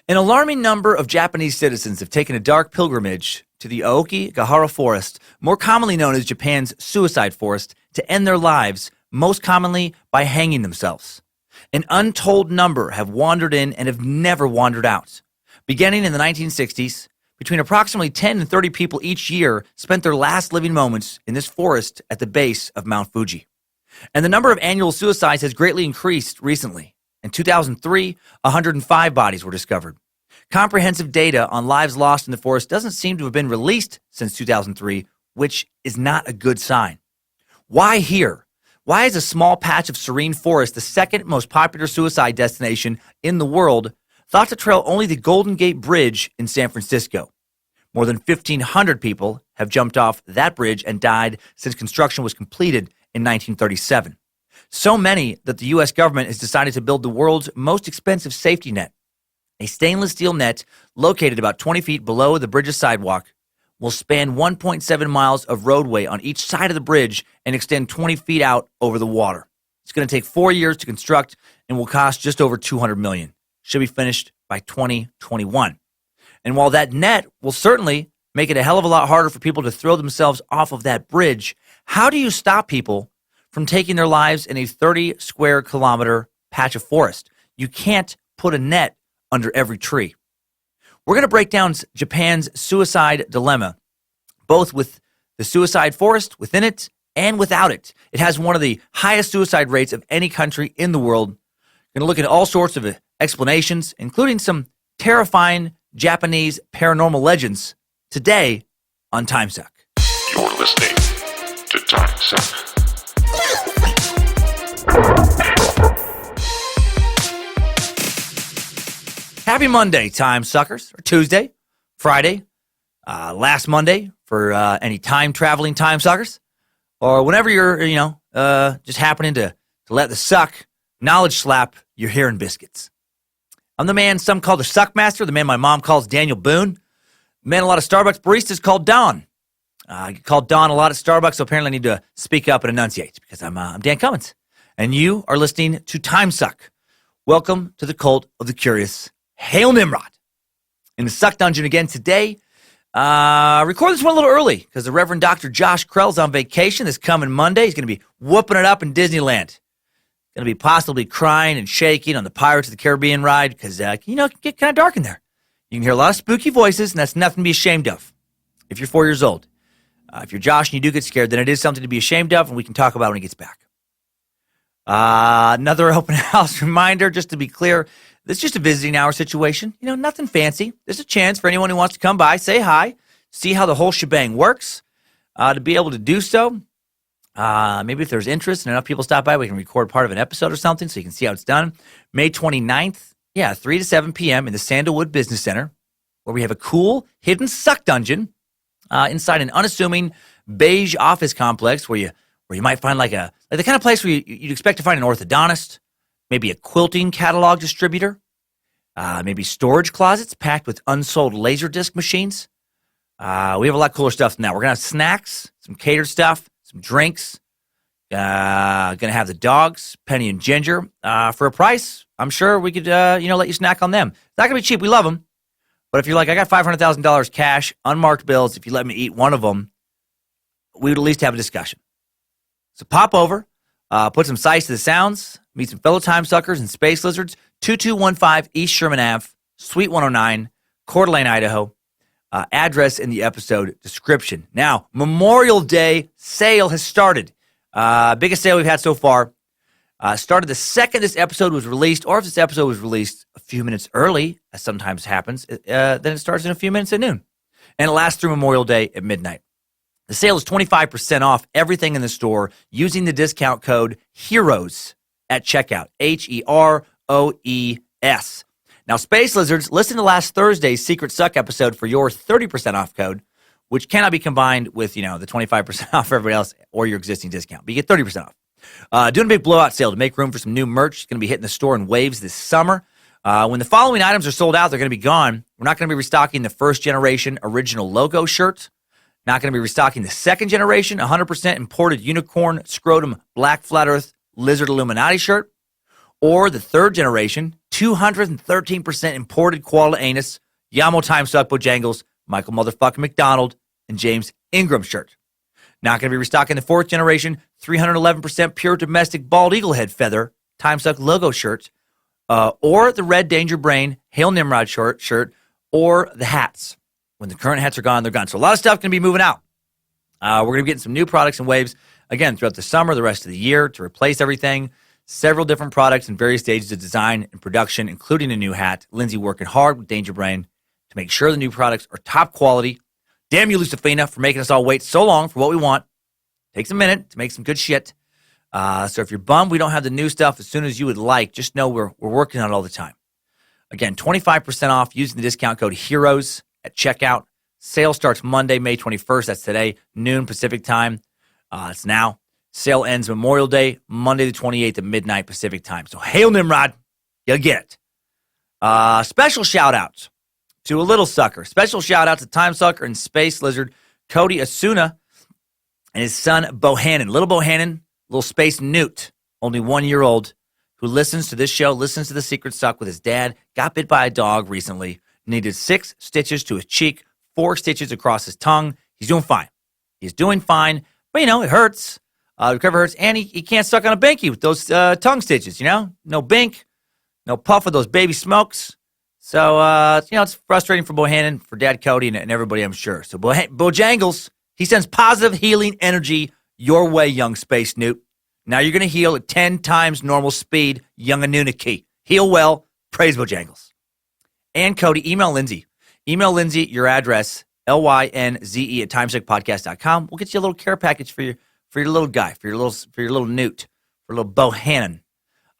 An alarming number of Japanese citizens have taken a dark pilgrimage to the Aokigahara forest, more commonly known as Japan's suicide forest, to end their lives, most commonly by hanging themselves. An untold number have wandered in and have never wandered out. Beginning in the 1960s, between approximately 10 and 30 people each year spent their last living moments in this forest at the base of Mount Fuji. And the number of annual suicides has greatly increased recently. In 2003, 105 bodies were discovered. Comprehensive data on lives lost in the forest doesn't seem to have been released since 2003, which is not a good sign. Why here? Why is a small patch of serene forest the second most popular suicide destination in the world, thought to trail only the Golden Gate Bridge in San Francisco? More than 1,500 people have jumped off that bridge and died since construction was completed in 1937. So many that the U.S. government has decided to build the world's most expensive safety net. A stainless steel net located about 20 feet below the bridge's sidewalk will span 1.7 miles of roadway on each side of the bridge and extend 20 feet out over the water. It's going to take 4 years to construct and will cost just over $200 million. Should be finished by 2021. And while that net will certainly make it a hell of a lot harder for people to throw themselves off of that bridge, how do you stop people from taking their lives in a 30 square kilometer patch of forest? You can't put a net under every tree. We're going to break down Japan's suicide dilemma, both with the suicide forest within it and without it. It has one of the highest suicide rates of any country in the world. We're going to look at all sorts of explanations, including some terrifying Japanese paranormal legends, today on Timesuck. You're listening to Timesuck. Happy Monday, time suckers, or Tuesday, Friday, last Monday for any time-traveling time suckers, or whenever you're, just happening to let the suck knowledge slap your hearing biscuits. I'm the man some call the Suck Master, the man my mom calls Daniel Boone, the man a lot of Starbucks baristas call Don. I get called Don a lot at Starbucks, so apparently I need to speak up and enunciate because I'm Dan Cummins, and you are listening to Timesuck. Welcome to the cult of the curious. Hail Nimrod. In the Suck Dungeon again today. Record this one a little early because the Reverend Dr. Josh Krell's on vacation this coming Monday. He's going to be whooping it up in Disneyland. Going to be possibly crying and shaking on the Pirates of the Caribbean ride because, it can get kind of dark in there. You can hear a lot of spooky voices, and that's nothing to be ashamed of if you're 4 years old. If you're Josh and you do get scared, then it is something to be ashamed of, and we can talk about it when he gets back. Another open house reminder, just to be clear, this is just a visiting hour situation. Nothing fancy. There's a chance for anyone who wants to come by, say hi, see how the whole shebang works, to be able to do so. Maybe if there's interest and enough people stop by, we can record part of an episode or something so you can see how it's done. May 29th, 3 to 7 p.m. in the Sandalwood Business Center, where we have a cool, hidden suck dungeon inside an unassuming beige office complex where you might find like the kind of place where you'd expect to find an orthodontist, maybe a quilting catalog distributor, maybe storage closets packed with unsold Laserdisc machines. We have a lot cooler stuff than that. We're going to have snacks, some catered stuff, some drinks. Going to have the dogs, Penny and Ginger, for a price. I'm sure we could, let you snack on them. It's not going to be cheap. We love them. But if you're like, I got $500,000 cash, unmarked bills, if you let me eat one of them, we would at least have a discussion. So pop over, put some sights to the sounds, meet some fellow time suckers and space lizards. 2215 East Sherman Ave, Suite 109, Coeur d'Alene, Idaho. Address in the episode description. Now, Memorial Day sale has started. Biggest sale we've had so far. Started the second this episode was released, or if this episode was released a few minutes early, as sometimes happens, then it starts in a few minutes at noon. And it lasts through Memorial Day at midnight. The sale is 25% off everything in the store using the discount code HEROES at checkout. HEROES. Now, Space Lizards, listen to last Thursday's Secret Suck episode for your 30% off code, which cannot be combined with, the 25% off for everybody else or your existing discount. But you get 30% off. Doing a big blowout sale to make room for some new merch. It's going to be hitting the store in waves this summer. When the following items are sold out, they're going to be gone. We're not going to be restocking the first generation original logo shirt. Not going to be restocking the second generation 100% imported unicorn scrotum black flat earth lizard Illuminati shirt. Or the third generation 213% imported koala anus, Yamo Timesuck Bojangles, Michael motherfucking McDonald, and James Ingram shirt. Not going to be restocking the 4th generation, 311% pure domestic bald eagle head feather, Timesuck logo shirt, or the Red Danger Brain Hail Nimrod shirt, or the hats. When the current hats are gone, they're gone. So a lot of stuff going to be moving out. We're going to be getting some new products and waves, again, throughout the summer, the rest of the year, to replace everything. Several different products in various stages of design and production, including a new hat. Lindsay working hard with Danger Brain to make sure the new products are top quality. Damn you, Lucifina, for making us all wait so long for what we want. Takes a minute to make some good shit. So if you're bummed we don't have the new stuff as soon as you would like, just know we're working on it all the time. Again, 25% off using the discount code HEROES at checkout. Sale starts Monday, May 21st. That's today, noon Pacific time. It's now. Sale ends Memorial Day, Monday the 28th at midnight Pacific time. So hail Nimrod. You'll get it. Special shout-outs to a little sucker. Special shout-out to Timesucker and Space Lizard Cody Asuna and his son Bohannon. Little Bohannon, little space newt, only 1 year old, who listens to this show, listens to The Secret Suck with his dad, got bit by a dog recently, needed 6 stitches to his cheek, 4 stitches across his tongue. He's doing fine. He's doing fine, but, it hurts. The recovery hurts, and he can't suck on a binky with those tongue stitches, No bink, no puff with those baby smokes. So, it's frustrating for Bohannon, for Dad Cody, and everybody, I'm sure. So, Bojangles, he sends positive healing energy your way, young space newt. Now you're going to heal at 10 times normal speed, young Anunnaki. Heal well. Praise Bojangles. And Cody, email Lindsay. Email Lindsay your address, LYNZE at timesuckpodcast.com. We'll get you a little care package for your little guy, for your little newt, for little Bohannon.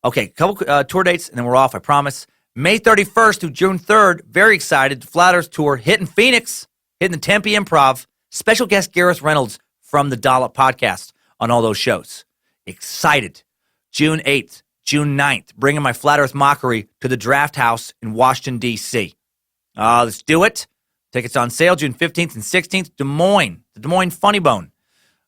Okay, couple tour dates, and then we're off, I promise. May 31st through June 3rd, very excited. The Flat Earth Tour, hitting Phoenix, hitting the Tempe Improv. Special guest Gareth Reynolds from the Dollop Podcast on all those shows. Excited. June 8th, June 9th, bringing my Flat Earth Mockery to the Draft House in Washington, D.C. Let's do it. Tickets on sale June 15th and 16th, Des Moines, the Des Moines Funny Bone.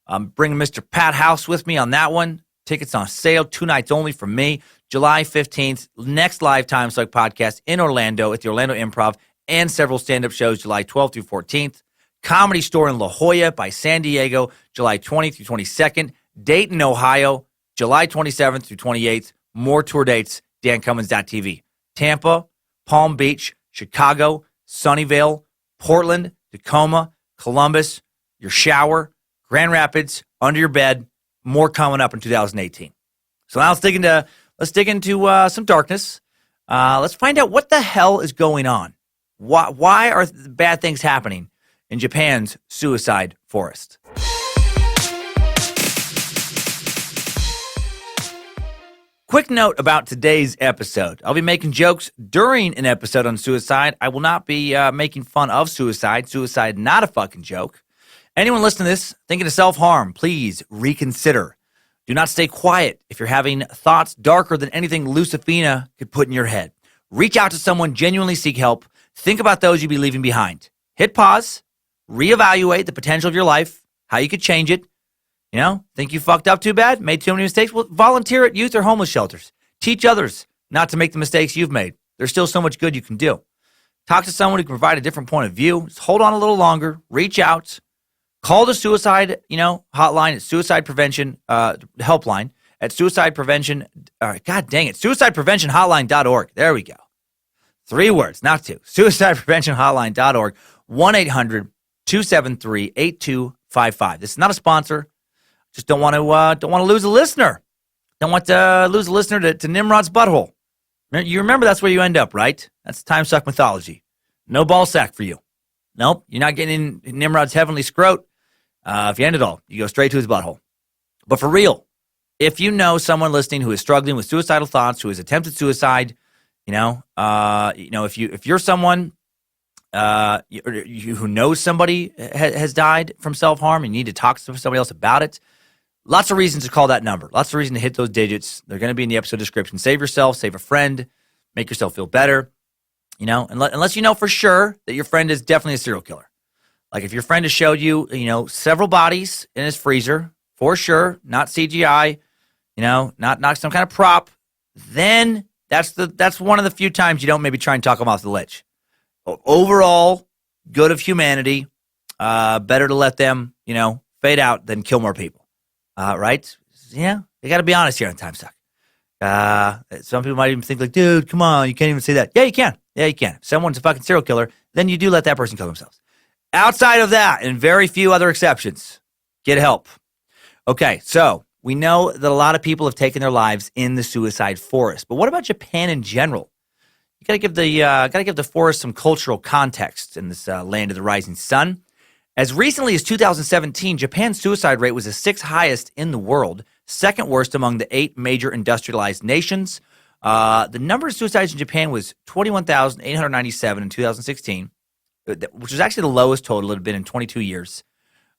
I'm bringing Mr. Pat House with me on that one. Tickets on sale, 2 nights only from me. July 15th, next live Timesuck podcast in Orlando at the Orlando Improv, and several stand-up shows July 12th through 14th. Comedy Store in La Jolla by San Diego, July 20th through 22nd. Dayton, Ohio, July 27th through 28th. More tour dates, dancummins.tv. Tampa, Palm Beach, Chicago, Sunnyvale, Portland, Tacoma, Columbus, your shower, Grand Rapids, under your bed. More coming up in 2018. So now let's dig into some darkness. Let's find out what the hell is going on. Why are bad things happening in Japan's suicide forest? Quick note about today's episode. I'll be making jokes during an episode on suicide. I will not be making fun of suicide. Suicide, not a fucking joke. Anyone listening to this thinking of self-harm, please reconsider. Do not stay quiet if you're having thoughts darker than anything Lucifina could put in your head. Reach out to someone, genuinely seek help. Think about those you'd be leaving behind. Hit pause. Reevaluate the potential of your life, how you could change it. Think you fucked up too bad? Made too many mistakes? Well, volunteer at youth or homeless shelters. Teach others not to make the mistakes you've made. There's still so much good you can do. Talk to someone who can provide a different point of view. Just hold on a little longer. Reach out. Call the suicide, hotline at suicide prevention helpline at suicide prevention. God dang it, suicidepreventionhotline.org. There we go. 3 words, not 2. Suicidepreventionhotline.org. 1-800-273-8255. This is not a sponsor. Just don't want to lose a listener. Don't want to lose a listener to Nimrod's butthole. You remember that's where you end up, right? That's Timesuck mythology. No ball sack for you. Nope, you're not getting in Nimrod's heavenly scrot. If you end it all, you go straight to his butthole. But for real, if you know someone listening who is struggling with suicidal thoughts, who has attempted suicide, if you're someone who knows somebody has died from self-harm and you need to talk to somebody else about it, lots of reasons to call that number. Lots of reasons to hit those digits. They're going to be in the episode description. Save yourself, save a friend, make yourself feel better. Unless you know for sure that your friend is definitely a serial killer. Like if your friend has showed you, several bodies in his freezer, for sure, not CGI, not some kind of prop, then That's one of the few times you don't maybe try and talk them off the ledge. Overall, good of humanity. Better to let them, fade out than kill more people. Right? Yeah, you got to be honest here on Timesuck. Some people might even think like, dude, come on, you can't even say that. Yeah, you can. Yeah, you can. If someone's a fucking serial killer, then you do let that person kill themselves. Outside of that, and very few other exceptions, get help. Okay, so we know that a lot of people have taken their lives in the suicide forest, but what about Japan in general? You gotta give the forest some cultural context in this land of the rising sun. As recently as 2017, Japan's suicide rate was the sixth highest in the world, second worst among the 8 major industrialized nations. The number of suicides in Japan was 21,897 in 2016, which was actually the lowest total it had been in 22 years.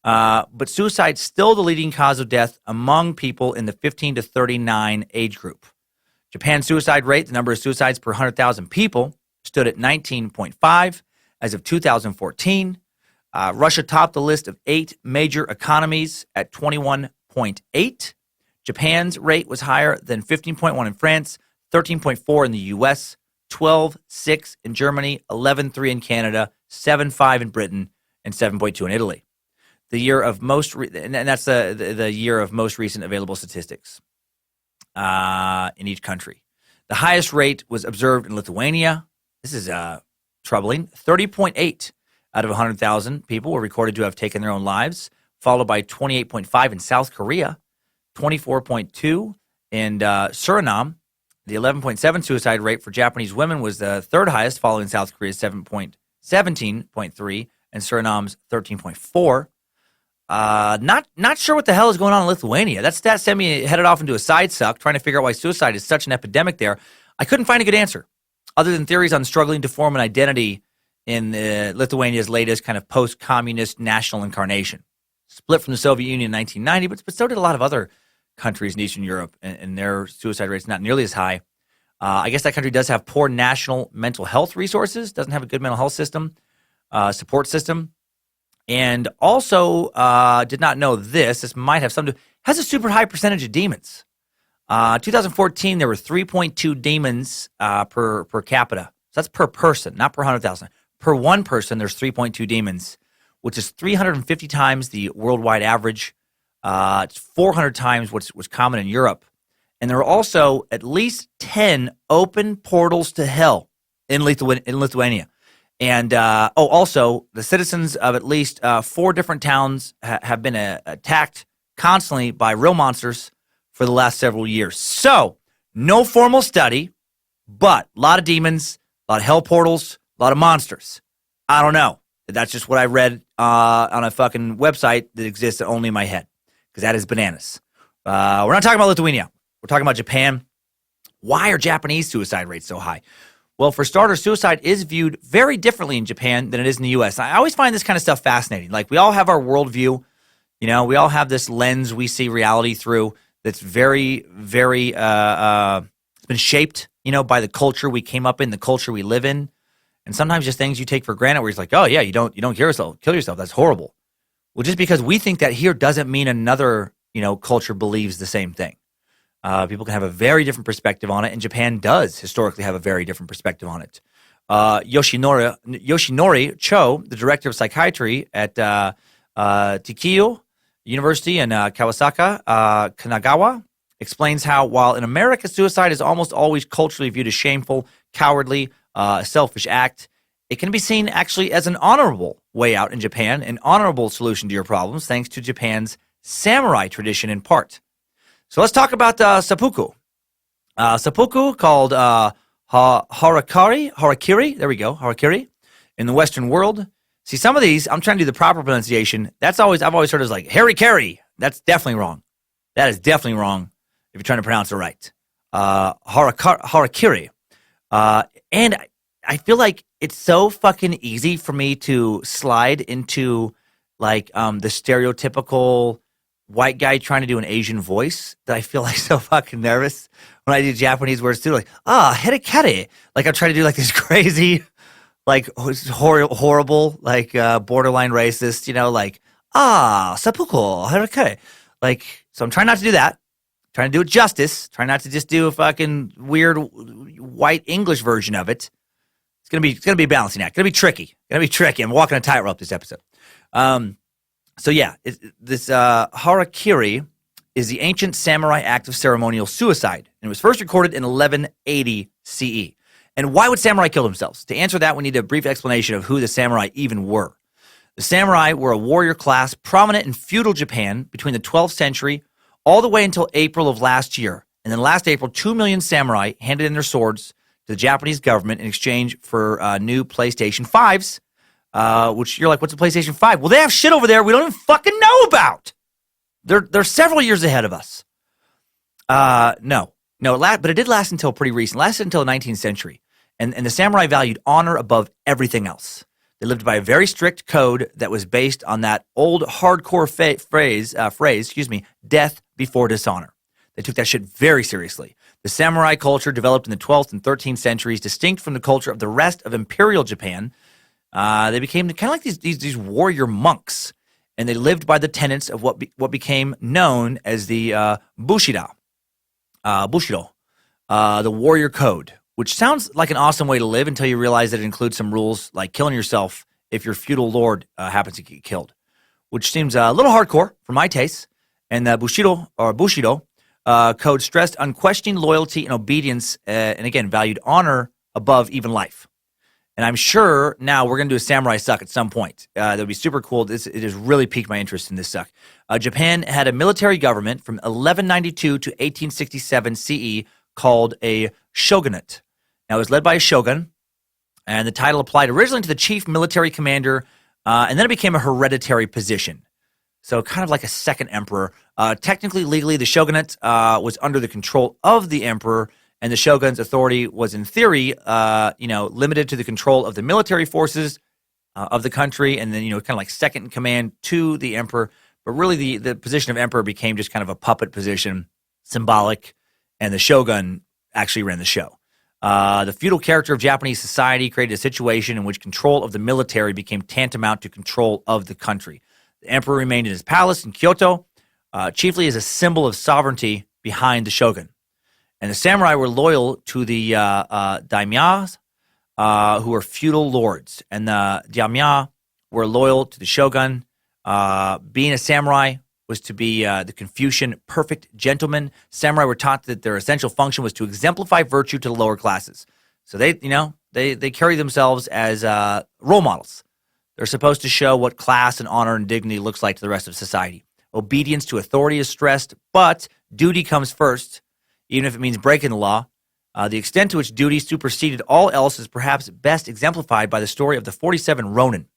But suicide's still the leading cause of death among people in the 15 to 39 age group. Japan's suicide rate, the number of suicides per 100,000 people, stood at 19.5 as of 2014. Russia topped the list of 8 major economies at 21.8. Japan's rate was higher than 15.1 in France, 13.4 in the U.S., 12.6 in Germany, 11.3 in Canada, 7.5 in Britain, and 7.2 in Italy. The year of most, and that's the year of most recent available statistics in each country. The highest rate was observed in Lithuania. This is troubling. 30.8 out of 100,000 people were recorded to have taken their own lives, followed by 28.5 in South Korea, 24.2 in Suriname. The 11.7 suicide rate for Japanese women was the third highest, following South Korea's 17.3 and Suriname's 13.4. Not sure what the hell is going on in Lithuania. That stat sent me headed off into a side suck, trying to figure out why suicide is such an epidemic there. I couldn't find a good answer, other than theories on struggling to form an identity in Lithuania's latest kind of post-communist national incarnation. Split from the Soviet Union in 1990, but so did a lot of other countries in Eastern Europe, and their suicide rate's not nearly as high. I guess that country does have poor national mental health resources, doesn't have a good mental health system, support system, and also did not know this might have something to, has a super high percentage of demons. 2014, there were 3.2 demons per capita. So that's per person, not per 100,000. Per one person, there's 3.2 demons, which is 350 times the worldwide average. It's 400 times what's common in Europe. And there are also at least 10 open portals to hell in Lithuania. And also, the citizens of at least 4 different towns have been attacked constantly by real monsters for the last several years. So, no formal study, but a lot of demons, a lot of hell portals, a lot of monsters. I don't know. That's just what I read on a fucking website that exists only in my head, because that is bananas. We're not talking about Lithuania. We're talking about Japan. Why are Japanese suicide rates so high? Well, for starters, suicide is viewed very differently in Japan than it is in the U.S. I always find this kind of stuff fascinating. Like, we all have our worldview. We all have this lens we see reality through that's very, very, it's been shaped, by the culture we came up in, the culture we live in. And sometimes just things you take for granted where it's like, oh, yeah, you don't kill yourself. That's horrible. Well, just because we think that here doesn't mean another, culture believes the same thing. People can have a very different perspective on it, and Japan does historically have a very different perspective on it. Yoshinori Cho, the director of psychiatry at Tikio University in Kawasaki, Kanagawa, explains how while in America suicide is almost always culturally viewed as shameful, cowardly, a selfish act, it can be seen actually as an honorable way out in Japan, an honorable solution to your problems, thanks to Japan's samurai tradition in part. So let's talk about seppuku. Seppuku, called harakiri, there we go, harakiri, in the Western world. See, some of these, I'm trying to do the proper pronunciation. I've always heard as like harikiri. That's definitely wrong. That is definitely wrong if you're trying to pronounce it right. Harakiri. And I feel like it's so fucking easy for me to slide into like the stereotypical white guy trying to do an Asian voice that I feel like so fucking nervous when I do Japanese words too. Like, hirikari. Like I'm trying to do like this crazy, like horrible, like borderline racist, like, seppuku, hirikari. Like, so I'm trying not to do that trying to do it justice, trying not to just do a fucking weird white English version of it. It's gonna be a balancing act. Gonna be tricky. I'm walking a tightrope this episode. So yeah, this harakiri is the ancient samurai act of ceremonial suicide, and it was first recorded in 1180 CE. And why would samurai kill themselves? To answer that, we need a brief explanation of who the samurai even were. The samurai were a warrior class prominent in feudal Japan between the 12th century all the way until April of last year. And then last April, 2 million samurai handed in their swords to the Japanese government in exchange for new PlayStation 5s, which you're like, what's a PlayStation 5? Well, they have shit over there we don't even fucking know about. They're several years ahead of us. No, but it did last until pretty recent. It lasted until the 19th century. And the samurai valued honor above everything else. They lived by a very strict code that was based on that old hardcore phrase, death before dishonor. They took that shit very seriously. The samurai culture developed in the 12th and 13th centuries, distinct from the culture of the rest of imperial Japan. They became kind of like these warrior monks, and they lived by the tenets of what became known as the Bushido, the warrior code, which sounds like an awesome way to live until you realize that it includes some rules like killing yourself if your feudal lord happens to get killed, which seems a little hardcore for my taste. And the Bushido code stressed unquestioning loyalty and obedience, and again, valued honor above even life. And I'm sure now we're going to do a samurai suck at some point. That would be super cool. It has really piqued my interest in this suck. Japan had a military government from 1192 to 1867 CE called a shogunate. Now, it was led by a shogun, and the title applied originally to the chief military commander, and then it became a hereditary position. So kind of like a second emperor. Technically, legally, the shogunate was under the control of the emperor, and the shogun's authority was, in theory, limited to the control of the military forces of the country, and then, kind of like second in command to the emperor. But really, the position of emperor became just kind of a puppet position, symbolic, and the shogun actually ran the show. The feudal character of Japanese society created a situation in which control of the military became tantamount to control of the country. The emperor remained in his palace in Kyoto, chiefly as a symbol of sovereignty behind the shogun. And the samurai were loyal to the daimyas, who were feudal lords. And the daimya were loyal to the shogun. Being a samurai was to be the Confucian perfect gentleman. Samurai were taught that their essential function was to exemplify virtue to the lower classes. So they carry themselves as role models. They're supposed to show what class and honor and dignity looks like to the rest of society. Obedience to authority is stressed, but duty comes first, even if it means breaking the law. The extent to which duty superseded all else is perhaps best exemplified by the story of the 47 Ronin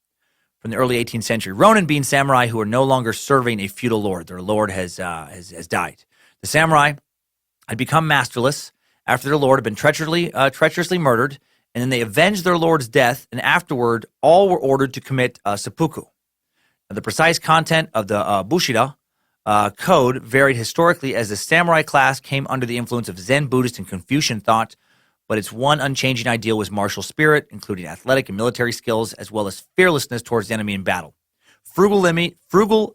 from the early 18th century. Ronin being samurai who are no longer serving a feudal lord. Their lord has died. The samurai had become masterless after their lord had been treacherously murdered, and then they avenged their lord's death, and afterward, all were ordered to commit seppuku. Now, the precise content of the Bushido code varied historically as the samurai class came under the influence of Zen, Buddhist, and Confucian thought, but its one unchanging ideal was martial spirit, including athletic and military skills, as well as fearlessness towards the enemy in battle. Frugal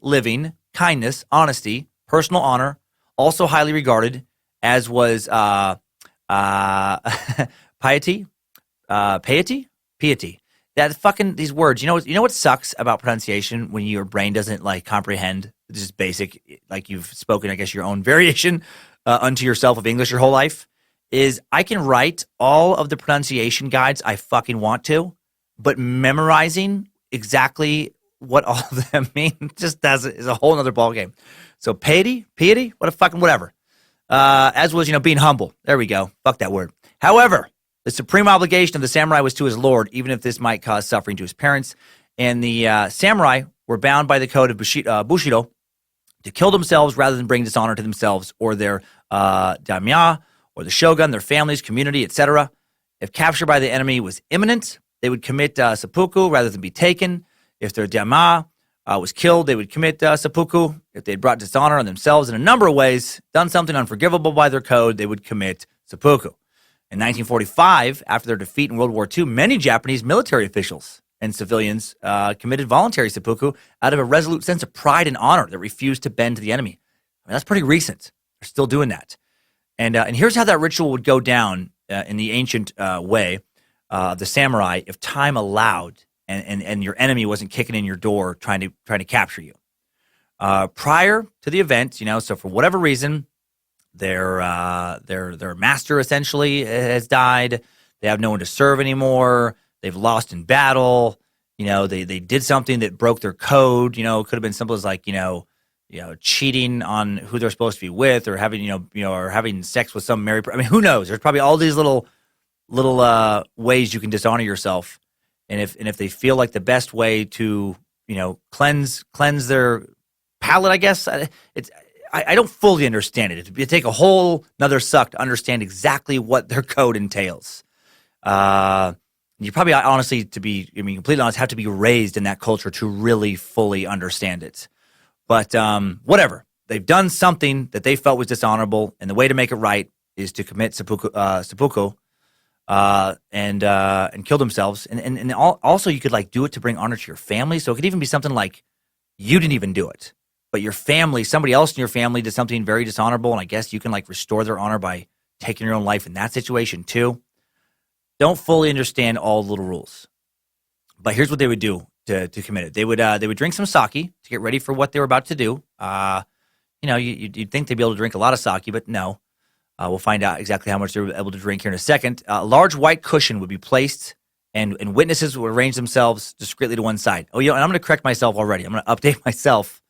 living, kindness, honesty, personal honor, also highly regarded, as was piety. That fucking, these words, you know what sucks about pronunciation when your brain doesn't comprehend just basic, like you've spoken, I guess, your own variation unto yourself of English your whole life, is I can write all of the pronunciation guides I fucking want to, but memorizing exactly what all of them mean just is a whole other ballgame. So piety, what a fucking whatever. As was, being humble. There we go. Fuck that word. However, the supreme obligation of the samurai was to his lord, even if this might cause suffering to his parents. And the samurai were bound by the code of Bushido to kill themselves rather than bring dishonor to themselves or their daimya or the shogun, their families, community, etc. If capture by the enemy was imminent, they would commit seppuku rather than be taken. If their daimya was killed, they would commit seppuku. If they had brought dishonor on themselves in a number of ways, done something unforgivable by their code, they would commit seppuku. In 1945, after their defeat in World War II, many Japanese military officials and civilians committed voluntary seppuku out of a resolute sense of pride and honor that refused to bend to the enemy. I mean, that's pretty recent. They're still doing that. And here's how that ritual would go down in the ancient way of the samurai if time allowed and your enemy wasn't kicking in your door trying to capture you. Prior to the event, so for whatever reason, their master essentially has died. They have no one to serve anymore. They've lost in battle. They did something that broke their code. It could have been simple as like, cheating on who they're supposed to be with, or having, or having sex with some married. I mean, who knows? There's probably all these little ways you can dishonor yourself. And if they feel like the best way to, cleanse their palate, I guess I don't fully understand it. It'd take a whole another suck to understand exactly what their code entails. You probably, honestly, completely honest, have to be raised in that culture to really fully understand it. But whatever. They've done something that they felt was dishonorable, and the way to make it right is to commit seppuku and kill themselves. And also you could do it to bring honor to your family. So it could even be something like you didn't even do it, but your family, somebody else in your family did something very dishonorable, and I guess you can restore their honor by taking your own life in that situation too. Don't fully understand all the little rules, but here's what they would do to commit it. They would drink some sake to get ready for what they were about to do. You'd think they'd be able to drink a lot of sake, but no. We'll find out exactly how much they were able to drink here in a second. A large white cushion would be placed, and witnesses would arrange themselves discreetly to one side. Oh, and I'm going to correct myself already. I'm going to update myself.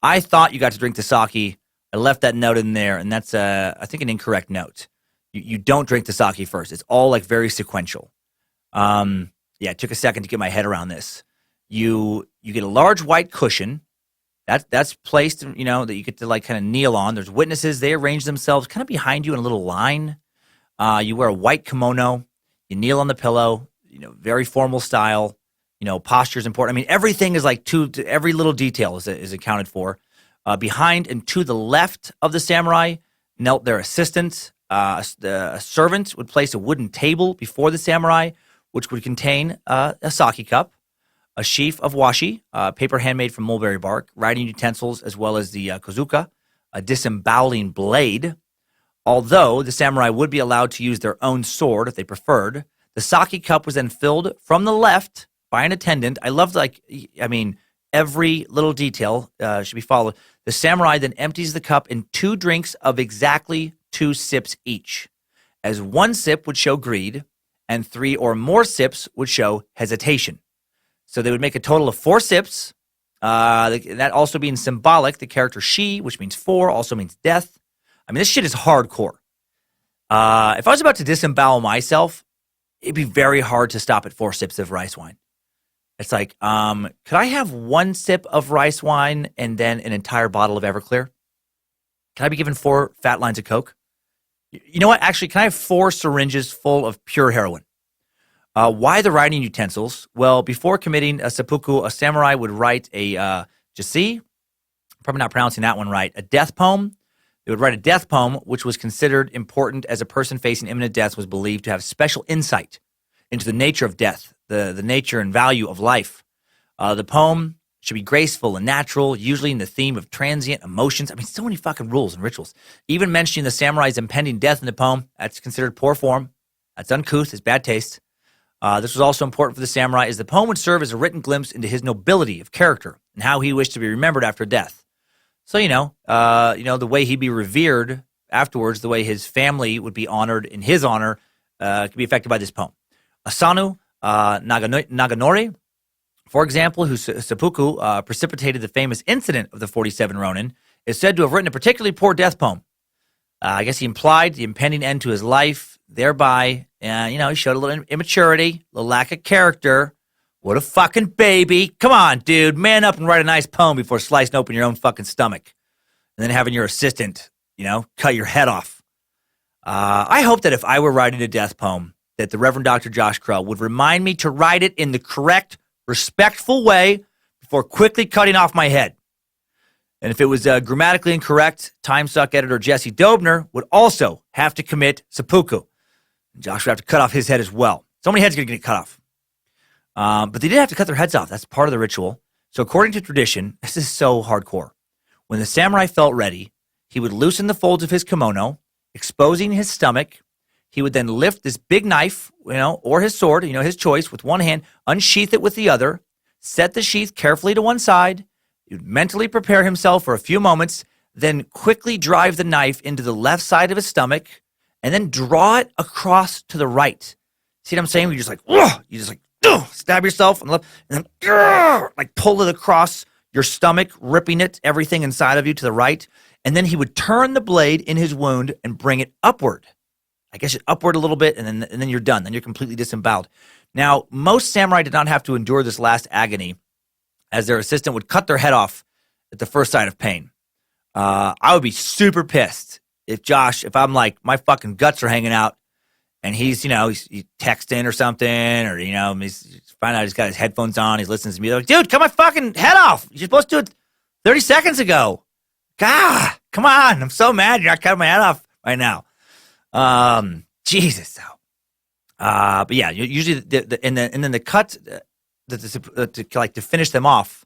I thought you got to drink the sake. I left that note in there, and that's, I think, an incorrect note. You don't drink the sake first. It's all very sequential. It took a second to get my head around this. You get a large white cushion that's placed, that you get to kind of kneel on. There's witnesses. They arrange themselves kind of behind you in a little line. You wear a white kimono. You kneel on the pillow. Very formal style. Posture is important. I mean, everything is every little detail is accounted for. Behind and to the left of the samurai knelt their assistant. A servant would place a wooden table before the samurai, which would contain a sake cup, a sheaf of washi, paper handmade from mulberry bark, writing utensils, as well as the kozuka, a disemboweling blade. Although the samurai would be allowed to use their own sword if they preferred, the sake cup was then filled from the left by an attendant. I loved, every little detail should be followed. The samurai then empties the cup in 2 drinks of exactly 2 sips each, as 1 sip would show greed, and 3 or more sips would show hesitation. So they would make a total of 4 sips, that also being symbolic. The character she, which means 4, also means death. I mean, this shit is hardcore. If I was about to disembowel myself, it'd be very hard to stop at 4 sips of rice wine. It's could I have 1 sip of rice wine and then an entire bottle of Everclear? Can I be given 4 fat lines of Coke? You know what? Actually, can I have 4 syringes full of pure heroin? Why the writing utensils? Well, before committing a seppuku, a samurai would write a jisi, probably not pronouncing that one right, a death poem. They would write a death poem, which was considered important as a person facing imminent death was believed to have special insight into the nature of death, the nature and value of life. The poem should be graceful and natural, usually in the theme of transient emotions. I mean, so many fucking rules and rituals. Even mentioning the samurai's impending death in the poem, that's considered poor form. That's uncouth, it's bad taste. This was also important for the samurai, as the poem would serve as a written glimpse into his nobility of character and how he wished to be remembered after death. So, the way he'd be revered afterwards, the way his family would be honored in his honor, could be affected by this poem. Asano Naganori, for example, whose seppuku precipitated the famous incident of the 47 Ronin, is said to have written a particularly poor death poem. I guess he implied the impending end to his life, thereby, he showed a little immaturity, a little lack of character. What a fucking baby. Come on, dude, man up and write a nice poem before slicing open your own fucking stomach. And then having your assistant, cut your head off. I hope that if I were writing a death poem, that the Reverend Dr. Josh Krell would remind me to write it in the correct, respectful way before quickly cutting off my head. And if it was grammatically incorrect, Timesuck editor Jesse Dobner would also have to commit seppuku. Josh would have to cut off his head as well. So many heads are going to get cut off. But they did have to cut their heads off. That's part of the ritual. So according to tradition, this is so hardcore. When the samurai felt ready, He would loosen the folds of his kimono, exposing his stomach. He would then lift this big knife, or his sword, his choice, with one hand, unsheath it with the other, set the sheath carefully to one side. He would mentally prepare himself for a few moments, then quickly drive the knife into the left side of his stomach, and then draw it across to the right. See what I'm saying? You just stab yourself on the left, and then like pull it across your stomach, ripping it, everything inside of you to the right. And then he would turn the blade in his wound and bring it upward. I guess upward a little bit, and then you're done. Then you're completely disemboweled. Now, most samurai did not have to endure this last agony, as their assistant would cut their head off at the first sign of pain. I would be super pissed if I'm like, my fucking guts are hanging out, and he's texting or something, or, he's find out he's got his headphones on, he's listening to me, like, dude, cut my fucking head off. You're supposed to do it 30 seconds ago. God, come on. I'm so mad you're not cutting my head off right now. Jesus. But yeah, usually and then the cut to finish them off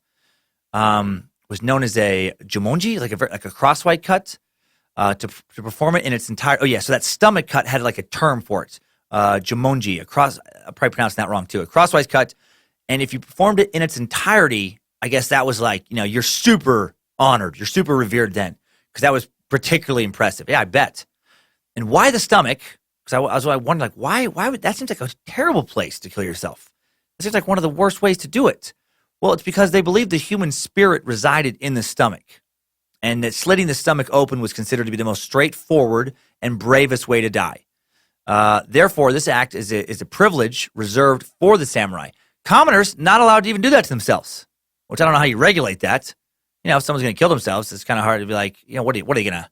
was known as a jumonji, like a crosswise cut. To perform it in its entire. Oh yeah, so that stomach cut had like a term for it. Jumonji. I'm probably pronouncing that wrong too. A crosswise cut, and if you performed it in its entirety, I guess that was like, you're super honored, you're super revered then, because that was particularly impressive. Yeah, I bet. And why the stomach? Because I wondered, like, why would that seems like a terrible place to kill yourself. It seems like one of the worst ways to do it. Well, it's because they believed the human spirit resided in the stomach, and that slitting the stomach open was considered to be the most straightforward and bravest way to die. Therefore, this act is a privilege reserved for the samurai. Commoners not allowed to even do that to themselves, which I don't know how you regulate that. If someone's going to kill themselves, it's kind of hard to be like, what are you going to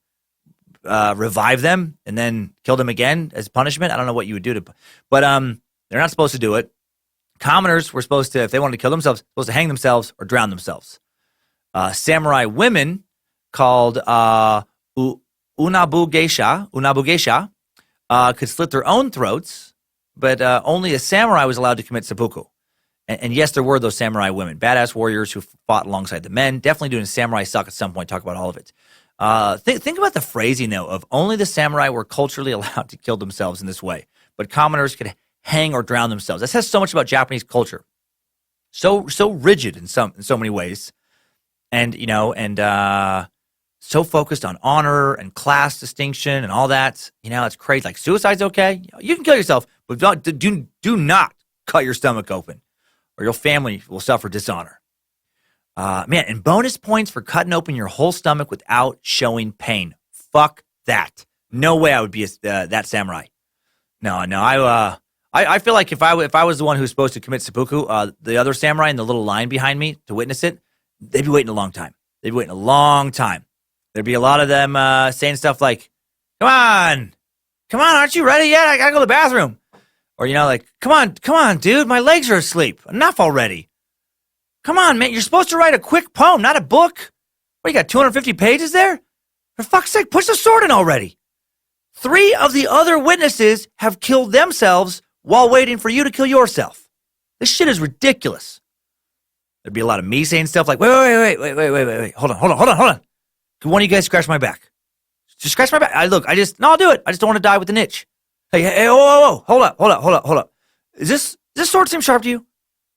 revive them and then kill them again as punishment? I don't know what you would do but they're not supposed to do it. Commoners were supposed to, if they wanted to kill themselves, supposed to hang themselves or drown themselves. Samurai women called unabu-geisha, could slit their own throats, but only a samurai was allowed to commit seppuku. And yes, there were those samurai women, badass warriors who fought alongside the men. Definitely doing samurai suck at some point, talk about all of it. Think about the phrasing, though, of only the samurai were culturally allowed to kill themselves in this way, but commoners could hang or drown themselves. That says so much about Japanese culture. So rigid in so many ways. And, so focused on honor and class distinction and all that. It's crazy. Like, suicide's okay. You can kill yourself, but do not cut your stomach open, or your family will suffer dishonor. And bonus points for cutting open your whole stomach without showing pain. Fuck that. No way I would be that samurai. No. I feel like if I was the one who's supposed to commit seppuku, the other samurai in the little line behind me to witness it, they'd be waiting a long time. There'd be a lot of them saying stuff like, come on, aren't you ready yet? I gotta go to the bathroom. Or, like, come on, dude, my legs are asleep. Enough already. Come on, man, you're supposed to write a quick poem, not a book. What, you got 250 pages there? For fuck's sake, push the sword in already. 3 of the other witnesses have killed themselves while waiting for you to kill yourself. This shit is ridiculous. There'd be a lot of me saying stuff like, wait. Hold on. Can one of you guys scratch my back? Just scratch my back. I'll do it. I just don't want to die with an itch. Hey, whoa. Hold up. Is this sword seem sharp to you?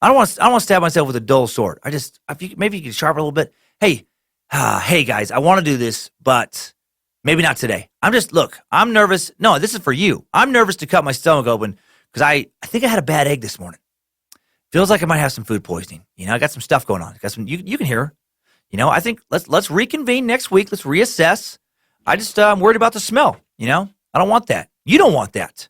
I don't want to stab myself with a dull sword. Maybe you can sharpen a little bit. Hey guys, I want to do this, but maybe not today. I'm nervous. No, this is for you. I'm nervous to cut my stomach open because I think I had a bad egg this morning. Feels like I might have some food poisoning. I got some stuff going on. You can hear. I think let's reconvene next week. Let's reassess. I'm worried about the smell. I don't want that. You don't want that.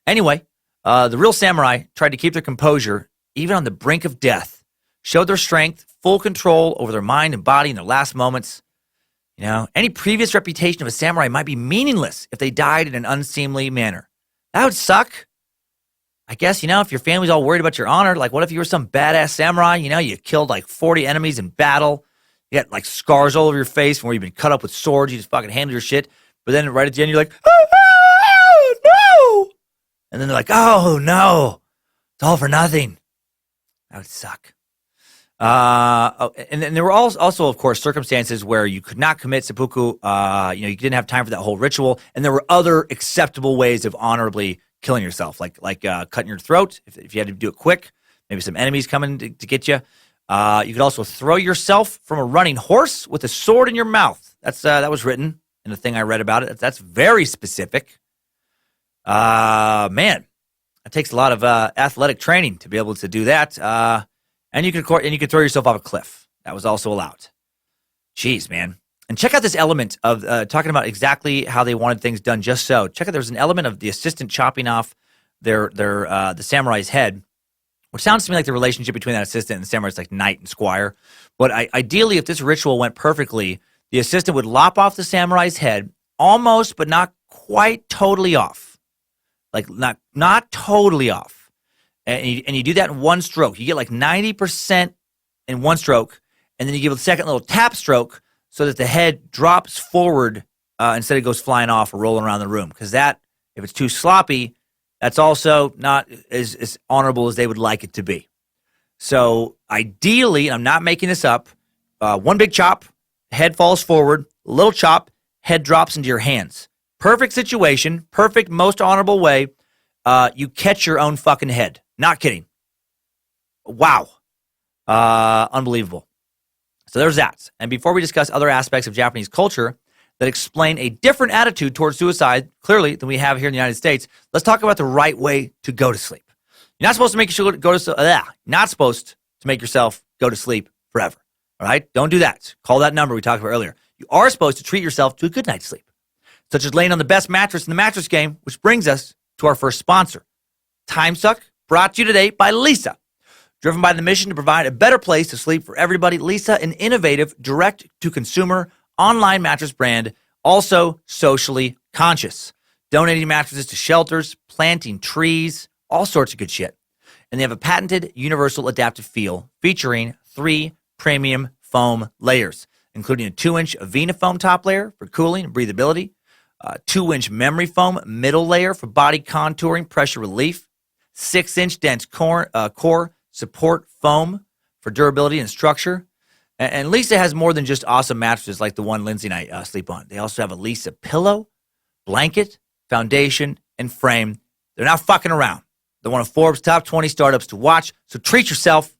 Anyway, the real samurai tried to keep their composure even on the brink of death, showed their strength, full control over their mind and body in their last moments. Any previous reputation of a samurai might be meaningless if they died in an unseemly manner. That would suck. I guess, if your family's all worried about your honor, like, what if you were some badass samurai? You killed like 40 enemies in battle. You got like scars all over your face from where you've been cut up with swords. You just fucking handle your shit. But then right at the end, you're like, oh, no. And then they're like, oh, no. It's all for nothing. That would suck. And there were also, of course, circumstances where you could not commit seppuku. You didn't have time for that whole ritual, and there were other acceptable ways of honorably killing yourself, like cutting your throat if you had to do it quick. Maybe some enemies coming to get you. You could also throw yourself from a running horse with a sword in your mouth. That was written in the thing I read about it. That's very specific. Man, it takes a lot of athletic training to be able to do that. And you could throw yourself off a cliff. That was also allowed. Jeez, man. And check out this element of talking about exactly how they wanted things done just so. Check out, there's an element of the assistant chopping off the samurai's head, which sounds to me like the relationship between that assistant and the samurai is like knight and squire. But ideally, if this ritual went perfectly, the assistant would lop off the samurai's head, almost but not quite totally off. Like not totally off. And you do that in one stroke. You get like 90% in one stroke, and then you give a second little tap stroke so that the head drops forward instead of goes flying off or rolling around the room. Because that, if it's too sloppy, that's also not as honorable as they would like it to be. So ideally, and I'm not making this up, one big chop, head falls forward, little chop, head drops into your hands. Perfect situation, perfect, most honorable way. You catch your own fucking head. Not kidding. Wow. Unbelievable. So there's that. And before we discuss other aspects of Japanese culture that explain a different attitude towards suicide, clearly, than we have here in the United States, let's talk about the right way to go to sleep. You're not supposed to make yourself not supposed to make yourself go to sleep forever. All right? Don't do that. Call that number we talked about earlier. You are supposed to treat yourself to a good night's sleep, such as laying on the best mattress in the mattress game, which brings us to our first sponsor, Timesuck, brought to you today by Lisa. Driven by the mission to provide a better place to sleep for everybody, Lisa, an innovative, direct-to-consumer online mattress brand, also socially conscious, donating mattresses to shelters, planting trees, all sorts of good shit. And they have a patented universal adaptive feel featuring 3 premium foam layers, including a 2-inch Avena foam top layer for cooling and breathability, a 2-inch memory foam middle layer for body contouring, pressure relief, 6-inch dense core support foam for durability and structure. And Lisa has more than just awesome mattresses like the one Lindsay and I sleep on. They also have a Lisa pillow, blanket, foundation, and frame. They're not fucking around. They're one of Forbes' top 20 startups to watch, so treat yourself.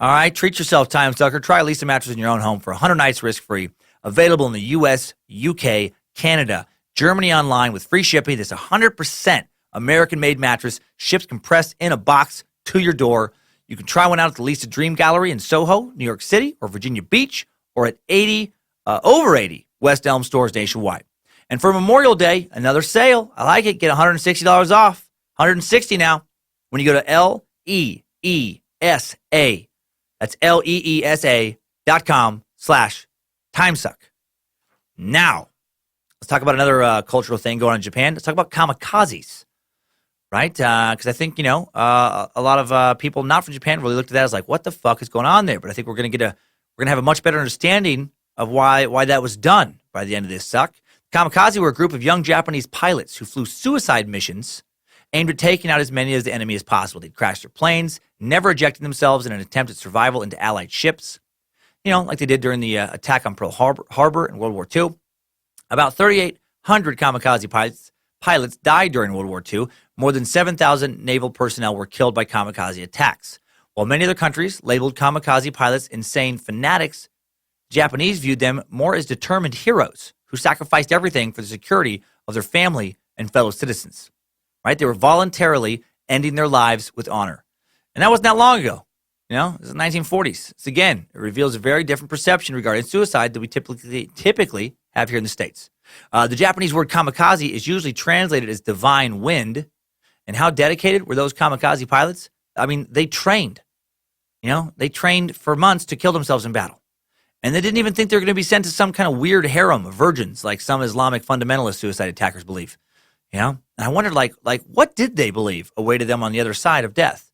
All right, treat yourself, time sucker. Try a Lisa mattress in your own home for 100 nights risk-free. Available in the U.S., UK, Canada, Germany online with free shipping. This 100% American-made mattress ships compressed in a box to your door. You can try one out at the Lisa Dream Gallery in Soho, New York City, or Virginia Beach, or at over 80 West Elm stores nationwide. And for Memorial Day, another sale. I like it. Get $160 off. $160 now when you go to LEESA. That's LEESA.com/timesuck. Now, let's talk about another cultural thing going on in Japan. Let's talk about kamikazes, right? Because I think, a lot of people not from Japan really looked at that as like, what the fuck is going on there? But I think we're going to have a much better understanding of why that was done by the end of this suck. Kamikaze were a group of young Japanese pilots who flew suicide missions aimed at taking out as many of the enemy as possible. They'd crash their planes, never ejecting themselves in an attempt at survival into Allied ships, like they did during the attack on Pearl Harbor in World War II. About 3,800 kamikaze pilots died during World War II. More than 7,000 naval personnel were killed by kamikaze attacks. While many other countries labeled kamikaze pilots insane fanatics, Japanese viewed them more as determined heroes who sacrificed everything for the security of their family and fellow citizens. Right? They were voluntarily ending their lives with honor. And that wasn't that long ago. It was the 1940s. It reveals a very different perception regarding suicide that we typically have here in the States. The Japanese word kamikaze is usually translated as divine wind. And how dedicated were those kamikaze pilots? I mean, they trained. They trained for months to kill themselves in battle. And they didn't even think they were going to be sent to some kind of weird harem of virgins like some Islamic fundamentalist suicide attackers believe. And I wondered, what did they believe awaited them on the other side of death?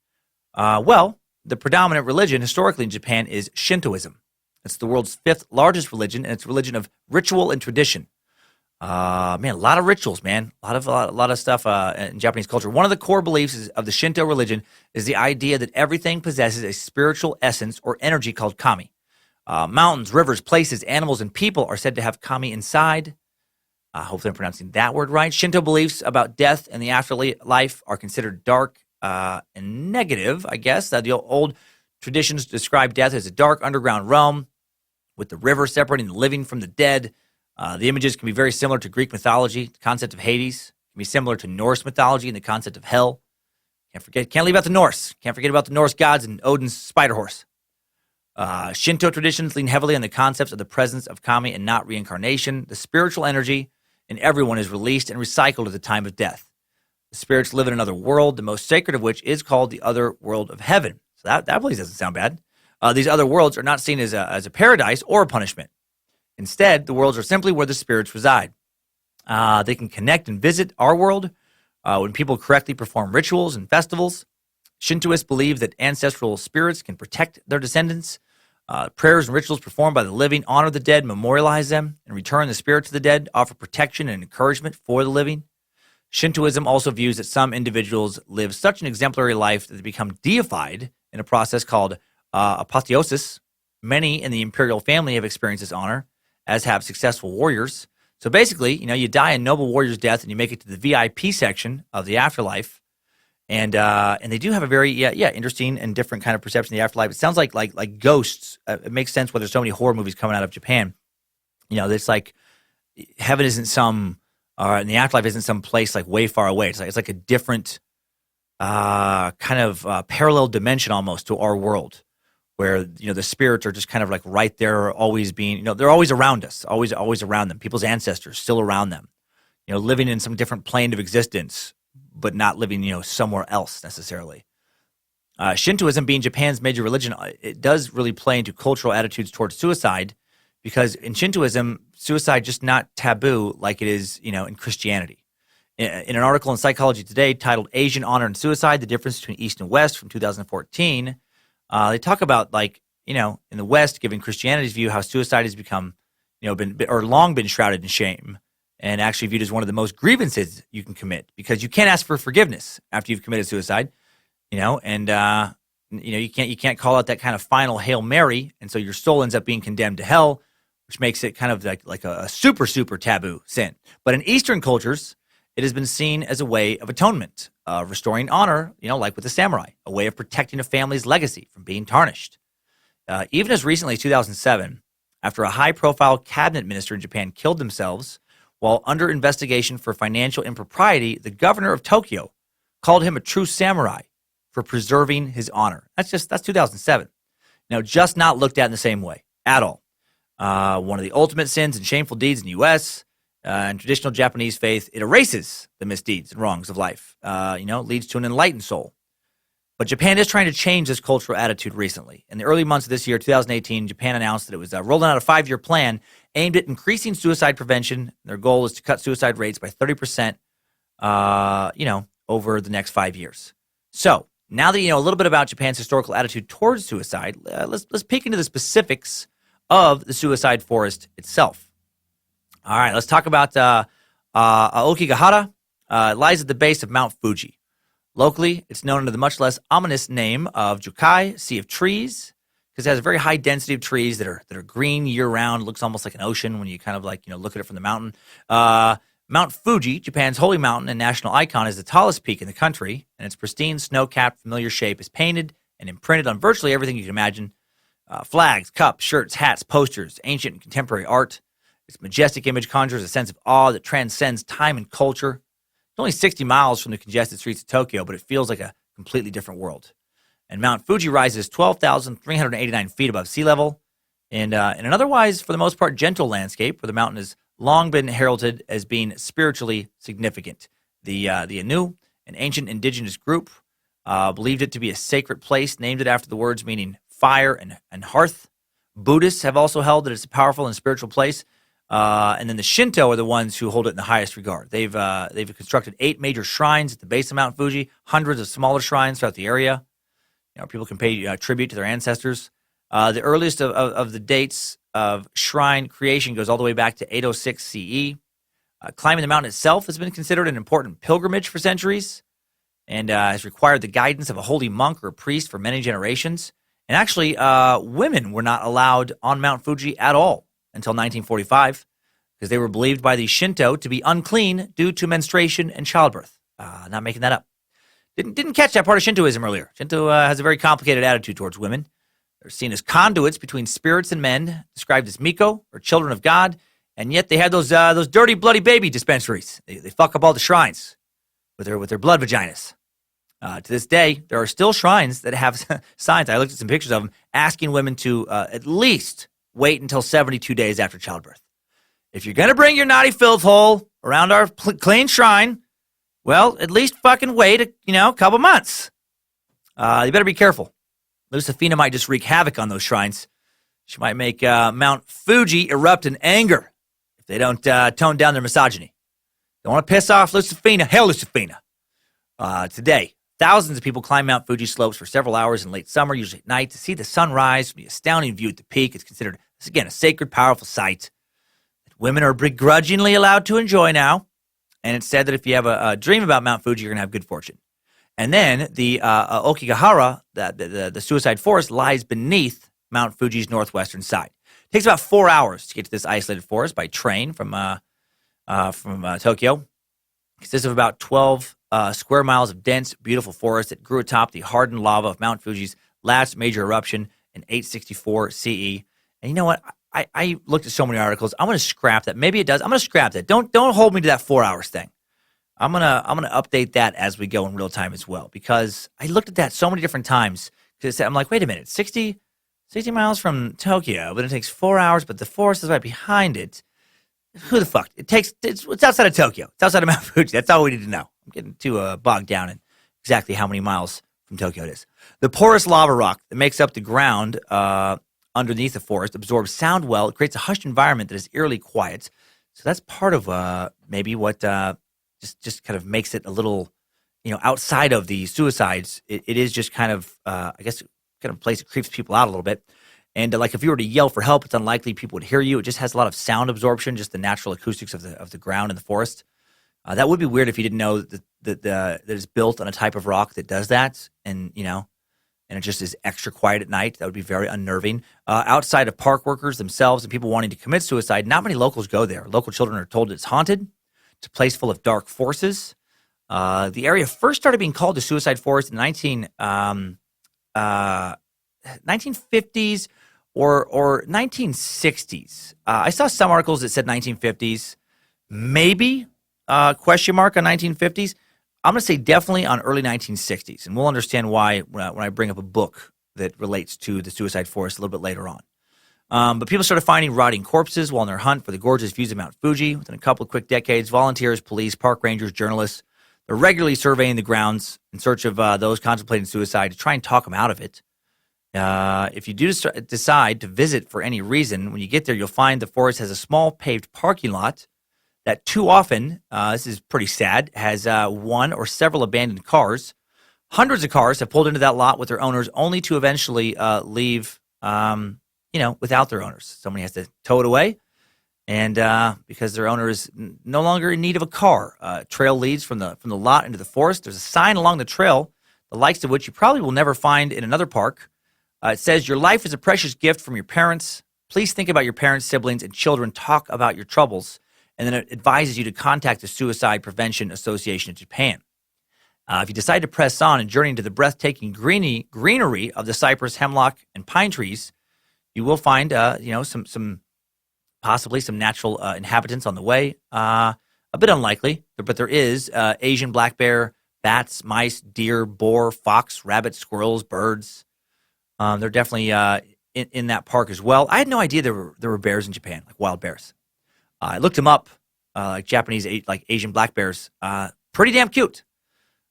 Well, the predominant religion historically in Japan is Shintoism. It's the world's 5th largest religion, and it's a religion of ritual and tradition. Man, a lot of rituals, man. A lot of stuff in Japanese culture. One of the core beliefs of the Shinto religion is the idea that everything possesses a spiritual essence or energy called kami. Mountains, rivers, places, animals, and people are said to have kami inside. Hopefully I'm pronouncing that word right. Shinto beliefs about death and the afterlife are considered dark and negative, I guess. The old traditions describe death as a dark underground realm with the river separating the living from the dead. The images can be very similar to Greek mythology. The concept of Hades can be similar to Norse mythology and the concept of hell. Can't leave out the Norse. Can't forget about the Norse gods and Odin's spider horse. Shinto traditions lean heavily on the concepts of the presence of kami and not reincarnation. The spiritual energy in everyone is released and recycled at the time of death. The spirits live in another world, the most sacred of which is called the other world of heaven. So that place doesn't sound bad. These other worlds are not seen as a paradise or a punishment. Instead, the worlds are simply where the spirits reside. They can connect and visit our world when people correctly perform rituals and festivals. Shintoists believe that ancestral spirits can protect their descendants. Prayers and rituals performed by the living honor the dead, memorialize them, and return the spirits of the dead, offer protection and encouragement for the living. Shintoism also views that some individuals live such an exemplary life that they become deified in a process called apotheosis. Many in the imperial family have experienced this honor, as have successful warriors. So basically, you die a noble warrior's death and you make it to the VIP section of the afterlife. And they do have a very interesting and different kind of perception of the afterlife. It sounds like ghosts. It makes sense why there's so many horror movies coming out of Japan. It's like heaven isn't and the afterlife isn't some place like way far away. It's like a different kind of parallel dimension almost to our world, where the spirits are just kind of like right there, always being they're always around us, always around them. People's ancestors still around them, living in some different plane of existence, but not living, somewhere else necessarily. Shintoism being Japan's major religion, it does really play into cultural attitudes towards suicide, because in Shintoism, suicide just not taboo like it is, in Christianity. In an article in Psychology Today titled "Asian Honor and Suicide: The Difference Between East and West" from 2014, they talk about in the West, given Christianity's view, how suicide has become, long been shrouded in shame, and actually viewed as one of the most grievances you can commit, because you can't ask for forgiveness after you've committed suicide, you can't call out that kind of final Hail Mary, and so your soul ends up being condemned to hell, which makes it kind of like a super, super taboo sin. But in Eastern cultures, it has been seen as a way of atonement, restoring honor, like with the samurai, a way of protecting a family's legacy from being tarnished. Even as recently as 2007, after a high-profile cabinet minister in Japan killed themselves while under investigation for financial impropriety, the governor of Tokyo called him a true samurai for preserving his honor. That's 2007. Just not looked at in the same way at all. One of the ultimate sins and shameful deeds in the U.S., in traditional Japanese faith, it erases the misdeeds and wrongs of life, leads to an enlightened soul. But Japan is trying to change this cultural attitude recently. In the early months of this year, 2018, Japan announced that it was rolling out a 5-year plan aimed at increasing suicide prevention. Their goal is to cut suicide rates by 30%, over the next 5 years. So now that you know a little bit about Japan's historical attitude towards suicide, let's peek into the specifics of the suicide forest itself. All right, let's talk about Aokigahara. It lies at the base of Mount Fuji. Locally, it's known under the much less ominous name of Jukai, Sea of Trees, because it has a very high density of trees that are green year-round. It looks almost like an ocean when you kind of look at it from the mountain. Mount Fuji, Japan's holy mountain and national icon, is the tallest peak in the country, and its pristine, snow-capped, familiar shape is painted and imprinted on virtually everything you can imagine. Flags, cups, shirts, hats, posters, ancient and contemporary art. Its majestic image conjures a sense of awe that transcends time and culture. It's only 60 miles from the congested streets of Tokyo, but it feels like a completely different world. And Mount Fuji rises 12,389 feet above sea level, and in an otherwise, for the most part, gentle landscape where the mountain has long been heralded as being spiritually significant. The Ainu, an ancient indigenous group, believed it to be a sacred place, named it after the words meaning fire and hearth. Buddhists have also held that it's a powerful and spiritual place. And then the Shinto are the ones who hold it in the highest regard. They've constructed 8 major shrines at the base of Mount Fuji, hundreds of smaller shrines throughout the area. People can pay tribute to their ancestors. The earliest of the dates of shrine creation goes all the way back to 806 CE. Climbing the mountain itself has been considered an important pilgrimage for centuries and has required the guidance of a holy monk or a priest for many generations. And actually, women were not allowed on Mount Fuji at all until 1945 because they were believed by the Shinto to be unclean due to menstruation and childbirth. Not making that up. Didn't catch that part of Shintoism earlier. Shinto has a very complicated attitude towards women. They're seen as conduits between spirits and men, described as Miko, or children of God, and yet they have those dirty, bloody baby dispensaries. They fuck up all the shrines with their blood vaginas. To this day, there are still shrines that have signs, I looked at some pictures of them, asking women to at least wait until 72 days after childbirth. If you're going to bring your naughty filth hole around our clean shrine, well, at least fucking wait a couple months. You better be careful. Lucifina might just wreak havoc on those shrines. She might make Mount Fuji erupt in anger if they don't tone down their misogyny. They want to piss off Lucifina. Hail Lucifina. Today, thousands of people climb Mount Fuji slopes for several hours in late summer, usually at night, to see the sunrise from the astounding view at the peak. It's considered, again, a sacred, powerful sight that women are begrudgingly allowed to enjoy now. And it's said that if you have a dream about Mount Fuji, you're going to have good fortune. And then the Aokigahara, the suicide forest, lies beneath Mount Fuji's northwestern side. It takes about 4 hours to get to this isolated forest by train from Tokyo. It consists of about 12 square miles of dense, beautiful forest that grew atop the hardened lava of Mount Fuji's last major eruption in 864 CE. And you know what? I looked at so many articles. I'm going to scrap that. Maybe it does. I'm going to scrap that. Don't hold me to that 4 hours thing. I'm gonna update that as we go in real time as well, because I looked at that so many different times. Because I'm like, wait a minute, 60 miles from Tokyo, but it takes 4 hours, but the forest is right behind it. Who the fuck? It's outside of Tokyo. It's outside of Mount Fuji. That's all we need to know. I'm getting too bogged down in exactly how many miles from Tokyo it is. The porous lava rock that makes up the ground underneath the forest absorbs sound well. It creates a hushed environment that is eerily quiet. So that's part of maybe what just kind of makes it a little, outside of the suicides. It is just kind of, I guess, kind of a place that creeps people out a little bit. And like if you were to yell for help, it's unlikely people would hear you. It just has a lot of sound absorption, just the natural acoustics of the ground in the forest. That would be weird if you didn't know that it's built on a type of rock that does that, and it just is extra quiet at night. That would be very unnerving. Outside of park workers themselves and people wanting to commit suicide, not many locals go there. Local children are told it's haunted. It's a place full of dark forces. The area first started being called the Suicide Forest in 1950s or 1960s. I saw some articles that said 1950s, maybe question mark on 1950s. I'm going to say definitely on early 1960s, and we'll understand why when I bring up a book that relates to the Suicide Forest a little bit later on. But people started finding rotting corpses while on their hunt for the gorgeous views of Mount Fuji. Within a couple of quick decades, volunteers, police, park rangers, journalists, they're regularly surveying the grounds in search of those contemplating suicide to try and talk them out of it. If you do decide to visit for any reason, when you get there, you'll find the forest has a small paved parking lot that too often, this is pretty sad, has one or several abandoned cars. Hundreds of cars have pulled into that lot with their owners only to eventually leave, without their owners. Somebody has to tow it away, and because their owner is no longer in need of a car. Trail leads from the lot into the forest. There's a sign along the trail, the likes of which you probably will never find in another park. It says, "Your life is a precious gift from your parents. Please think about your parents, siblings, and children. Talk about your troubles." And then it advises you to contact the Suicide Prevention Association of Japan. If you decide to press on and journey into the breathtaking greenery of the cypress, hemlock, and pine trees, you will find, possibly some natural inhabitants on the way. A bit unlikely, but there is Asian black bear, bats, mice, deer, boar, fox, rabbits, squirrels, birds. They're definitely in that park as well. I had no idea there were bears in Japan, like wild bears. I looked them up, like Japanese, like Asian black bears. Pretty damn cute.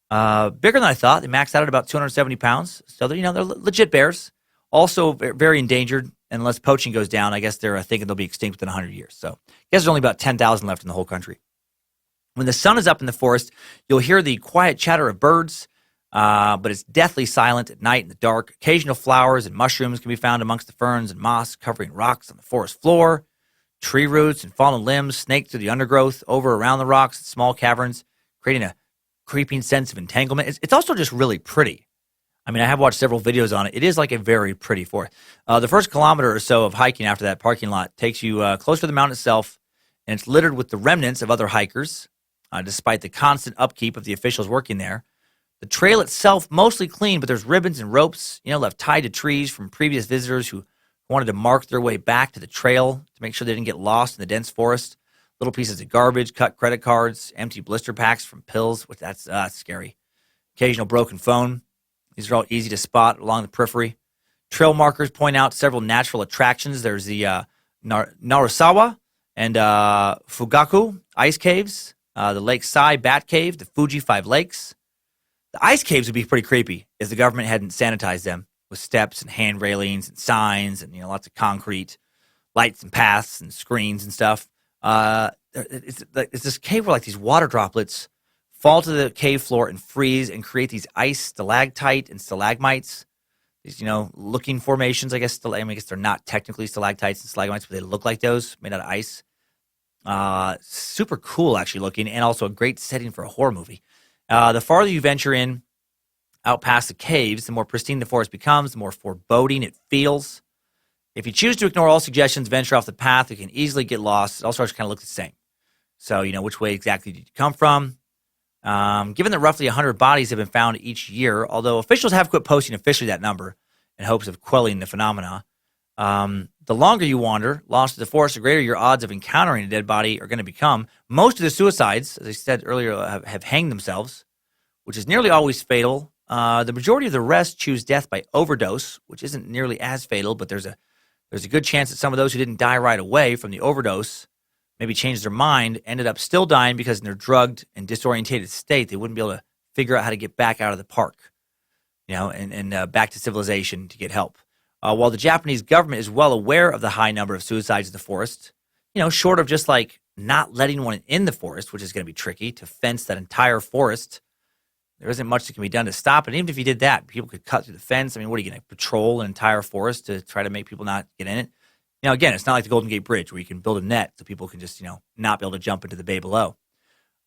Bigger than I thought. They maxed out at about 270 pounds. So they're legit bears. Also very endangered. Unless poaching goes down, I guess they're thinking they'll be extinct within 100 years. So I guess there's only about 10,000 left in the whole country. When the sun is up in the forest, you'll hear the quiet chatter of birds, but it's deathly silent at night in the dark. Occasional flowers and mushrooms can be found amongst the ferns and moss covering rocks on the forest floor. tree roots and fallen limbs snake through the undergrowth, over around the rocks and small caverns, creating a creeping sense of entanglement. It's also just really pretty. I mean, I have watched several videos on it. It is like a very pretty forest. The first kilometer or so of hiking after that parking lot takes you closer to the mountain itself, and it's littered with the remnants of other hikers, despite the constant upkeep of the officials working there. The trail itself, mostly clean, but there's ribbons and ropes, left tied to trees from previous visitors who wanted to mark their way back to the trail to make sure they didn't get lost in the dense forest. Little pieces of garbage, cut credit cards, empty blister packs from pills, which that's scary. Occasional broken phone. These are all easy to spot along the periphery. Trail markers point out several natural attractions. There's the Narusawa and Fugaku ice caves, the Lake Sai Bat Cave, the Fuji Five Lakes. The ice caves would be pretty creepy if the government hadn't sanitized them with steps and hand railings and signs and lots of concrete, lights and paths and screens and stuff. It's this cave where these water droplets fall to the cave floor and freeze and create these ice stalactite and stalagmites. These, looking formations, I guess. I guess they're not technically stalactites and stalagmites, but they look like those, made out of ice. Super cool, actually, looking, and also a great setting for a horror movie. The farther you venture in, out past the caves, the more pristine the forest becomes, the more foreboding it feels. If you choose to ignore all suggestions, venture off the path, you can easily get lost. It all starts to kind of look the same. So, which way exactly did you come from? Given that roughly 100 bodies have been found each year, although officials have quit posting officially that number in hopes of quelling the phenomena, the longer you wander, lost to the forest, the greater your odds of encountering a dead body are going to become. Most of the suicides, as I said earlier, have hanged themselves, which is nearly always fatal. The majority of the rest choose death by overdose, which isn't nearly as fatal, but there's a good chance that some of those who didn't die right away from the overdose, maybe changed their mind, ended up still dying because in their drugged and disorientated state, they wouldn't be able to figure out how to get back out of the park, and back to civilization to get help. While the Japanese government is well aware of the high number of suicides in the forest, short of just not letting one in the forest, which is going to be tricky to fence that entire forest, there isn't much that can be done to stop it. And even if you did that, people could cut through the fence. I mean, what are you going to patrol an entire forest to try to make people not get in it? Again, it's not like the Golden Gate Bridge where you can build a net so people can just, not be able to jump into the bay below.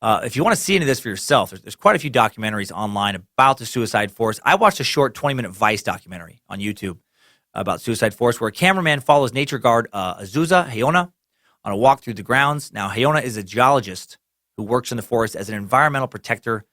If you want to see any of this for yourself, there's quite a few documentaries online about the suicide forest. I watched a short 20-minute Vice documentary on YouTube about suicide forest where a cameraman follows nature guard Azusa Hayona on a walk through the grounds. Now, Hayona is a geologist who works in the forest as an environmental protector,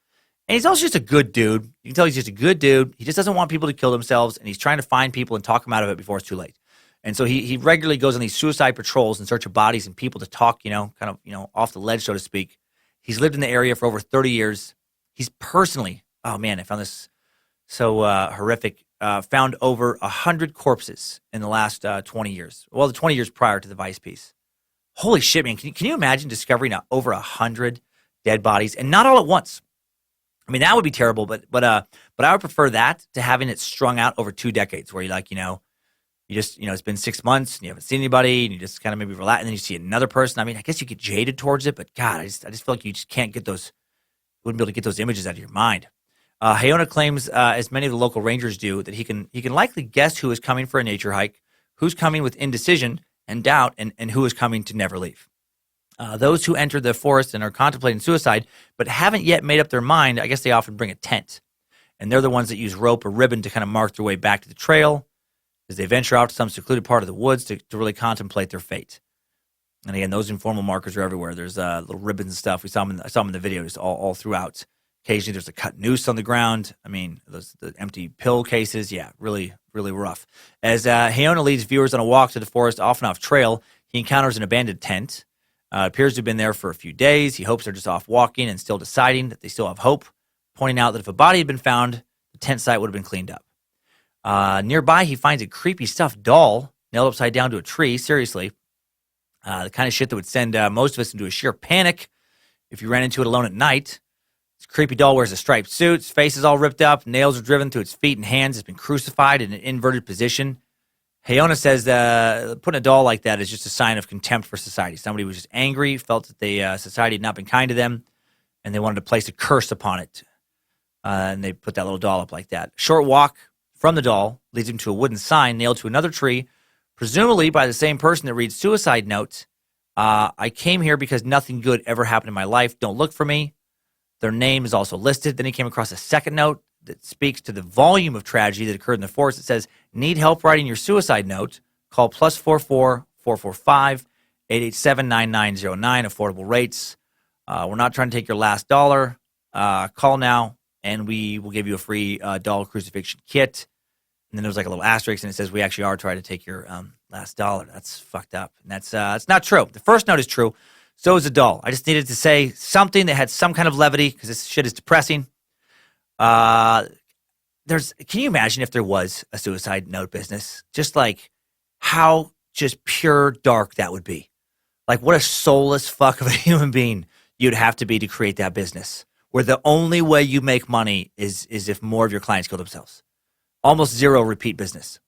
and he's also just a good dude. You can tell he's just a good dude. He just doesn't want people to kill themselves, and he's trying to find people and talk them out of it before it's too late. And so he regularly goes on these suicide patrols in search of bodies and people to talk, off the ledge, so to speak. He's lived in the area for over 30 years. He's personally, oh man, I found this so horrific, found over 100 corpses in the last 20 years. Well, the 20 years prior to the Vice piece. Holy shit, man. Can you imagine discovering over 100 dead bodies, and not all at once? I mean, that would be terrible, but I would prefer that to having it strung out over 2 decades where you just, it's been 6 months and you haven't seen anybody and you just kind of maybe relax and then you see another person. I mean, I guess you get jaded towards it, but God, I just feel like you just can't get those, you wouldn't be able to get those images out of your mind. Hayona claims, as many of the local rangers do, that he can likely guess who is coming for a nature hike, who's coming with indecision and doubt, and who is coming to never leave. Those who enter the forest and are contemplating suicide but haven't yet made up their mind, I guess they often bring a tent. And they're the ones that use rope or ribbon to kind of mark their way back to the trail as they venture out to some secluded part of the woods to really contemplate their fate. And again, those informal markers are everywhere. There's little ribbons and stuff. I saw them in the video just all throughout. Occasionally there's a cut noose on the ground. I mean, the empty pill cases. Yeah, really, really rough. As Hayona leads viewers on a walk to the forest, often off trail, he encounters an abandoned tent. Appears to have been there for a few days. He hopes they're just off walking and still deciding that they still have hope, pointing out that if a body had been found, the tent site would have been cleaned up. Nearby, he finds a creepy stuffed doll nailed upside down to a tree. Seriously. The kind of shit that would send most of us into a sheer panic if you ran into it alone at night. This creepy doll wears a striped suit. Its face is all ripped up. Nails are driven through its feet and hands. It's been crucified in an inverted position. Hayona says putting a doll like that is just a sign of contempt for society. Somebody was just angry, felt that society had not been kind to them, and they wanted to place a curse upon it. And they put that little doll up like that. Short walk from the doll leads him to a wooden sign nailed to another tree, presumably by the same person that reads suicide notes. I came here because nothing good ever happened in my life. Don't look for me. Their name is also listed. Then he came across a second note that speaks to the volume of tragedy that occurred in the forest. It says, need help writing your suicide note? Call +44 445 887 9909. Affordable rates. We're not trying to take your last dollar. Call now, and we will give you a free doll crucifixion kit. And then there's like a little asterisk, and it says we actually are trying to take your last dollar. That's fucked up. And that's not true. The first note is true. So is the doll. I just needed to say something that had some kind of levity because this shit is depressing. Can you imagine if there was a suicide note business? Just like how just pure dark that would be. Like what a soulless fuck of a human being you'd have to be to create that business where the only way you make money is if more of your clients kill themselves. Almost zero repeat business,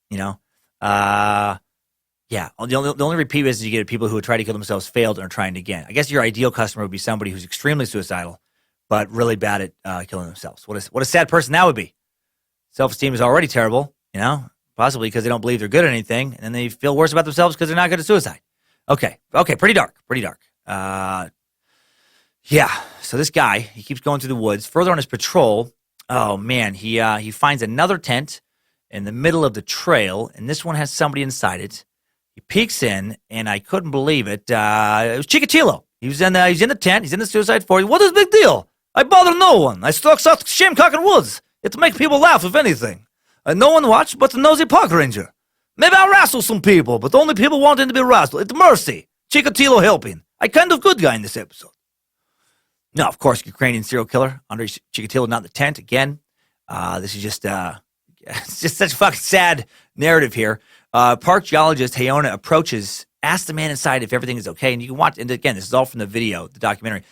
you know? Yeah, the only repeat business you get are people who try to kill themselves, failed, and are trying again. I guess your ideal customer would be somebody who's extremely suicidal, but really bad at killing themselves. What a sad person that would be. Self-esteem is already terrible, you know, possibly because they don't believe they're good at anything, and then they feel worse about themselves because they're not good at suicide. Okay, pretty dark. Yeah, so this guy, he keeps going through the woods. Further on his patrol, oh man, he finds another tent in the middle of the trail, and this one has somebody inside it. He peeks in, and I couldn't believe it. It was Chikatilo. He's in the tent. He's in the suicide forest. What is the big deal? I bother no one. I stalk South Shamcock and Woods. It make people laugh, if anything. No one watch but the nosy park ranger. Maybe I'll wrestle some people, but only people wanting to be wrestled. It's mercy. Chikatilo helping. I kind of good guy in this episode. No, of course, Ukrainian serial killer. Andre Chikatilo not in the tent again. This is just it's just such a fucking sad narrative here. Park geologist Hayona asks the man inside if everything is okay. And you can watch, and again, this is all from the video, the documentary.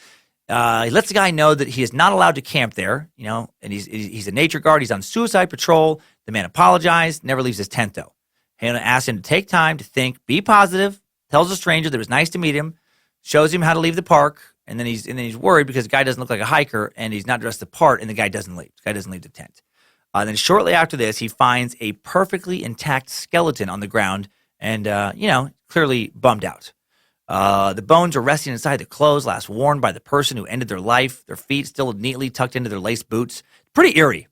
He lets the guy know that he is not allowed to camp there, you know, and he's a nature guard. He's on suicide patrol. The man apologized, never leaves his tent, though. Hayona asks him to take time to think, be positive, tells the stranger that it was nice to meet him, shows him how to leave the park, and then he's worried because the guy doesn't look like a hiker, and he's not dressed the part, and the guy doesn't leave. The guy doesn't leave the tent. Then shortly after this, he finds a perfectly intact skeleton on the ground and, clearly bummed out. The bones are resting inside the clothes last worn by the person who ended their life, their feet still neatly tucked into their lace boots. Pretty eerie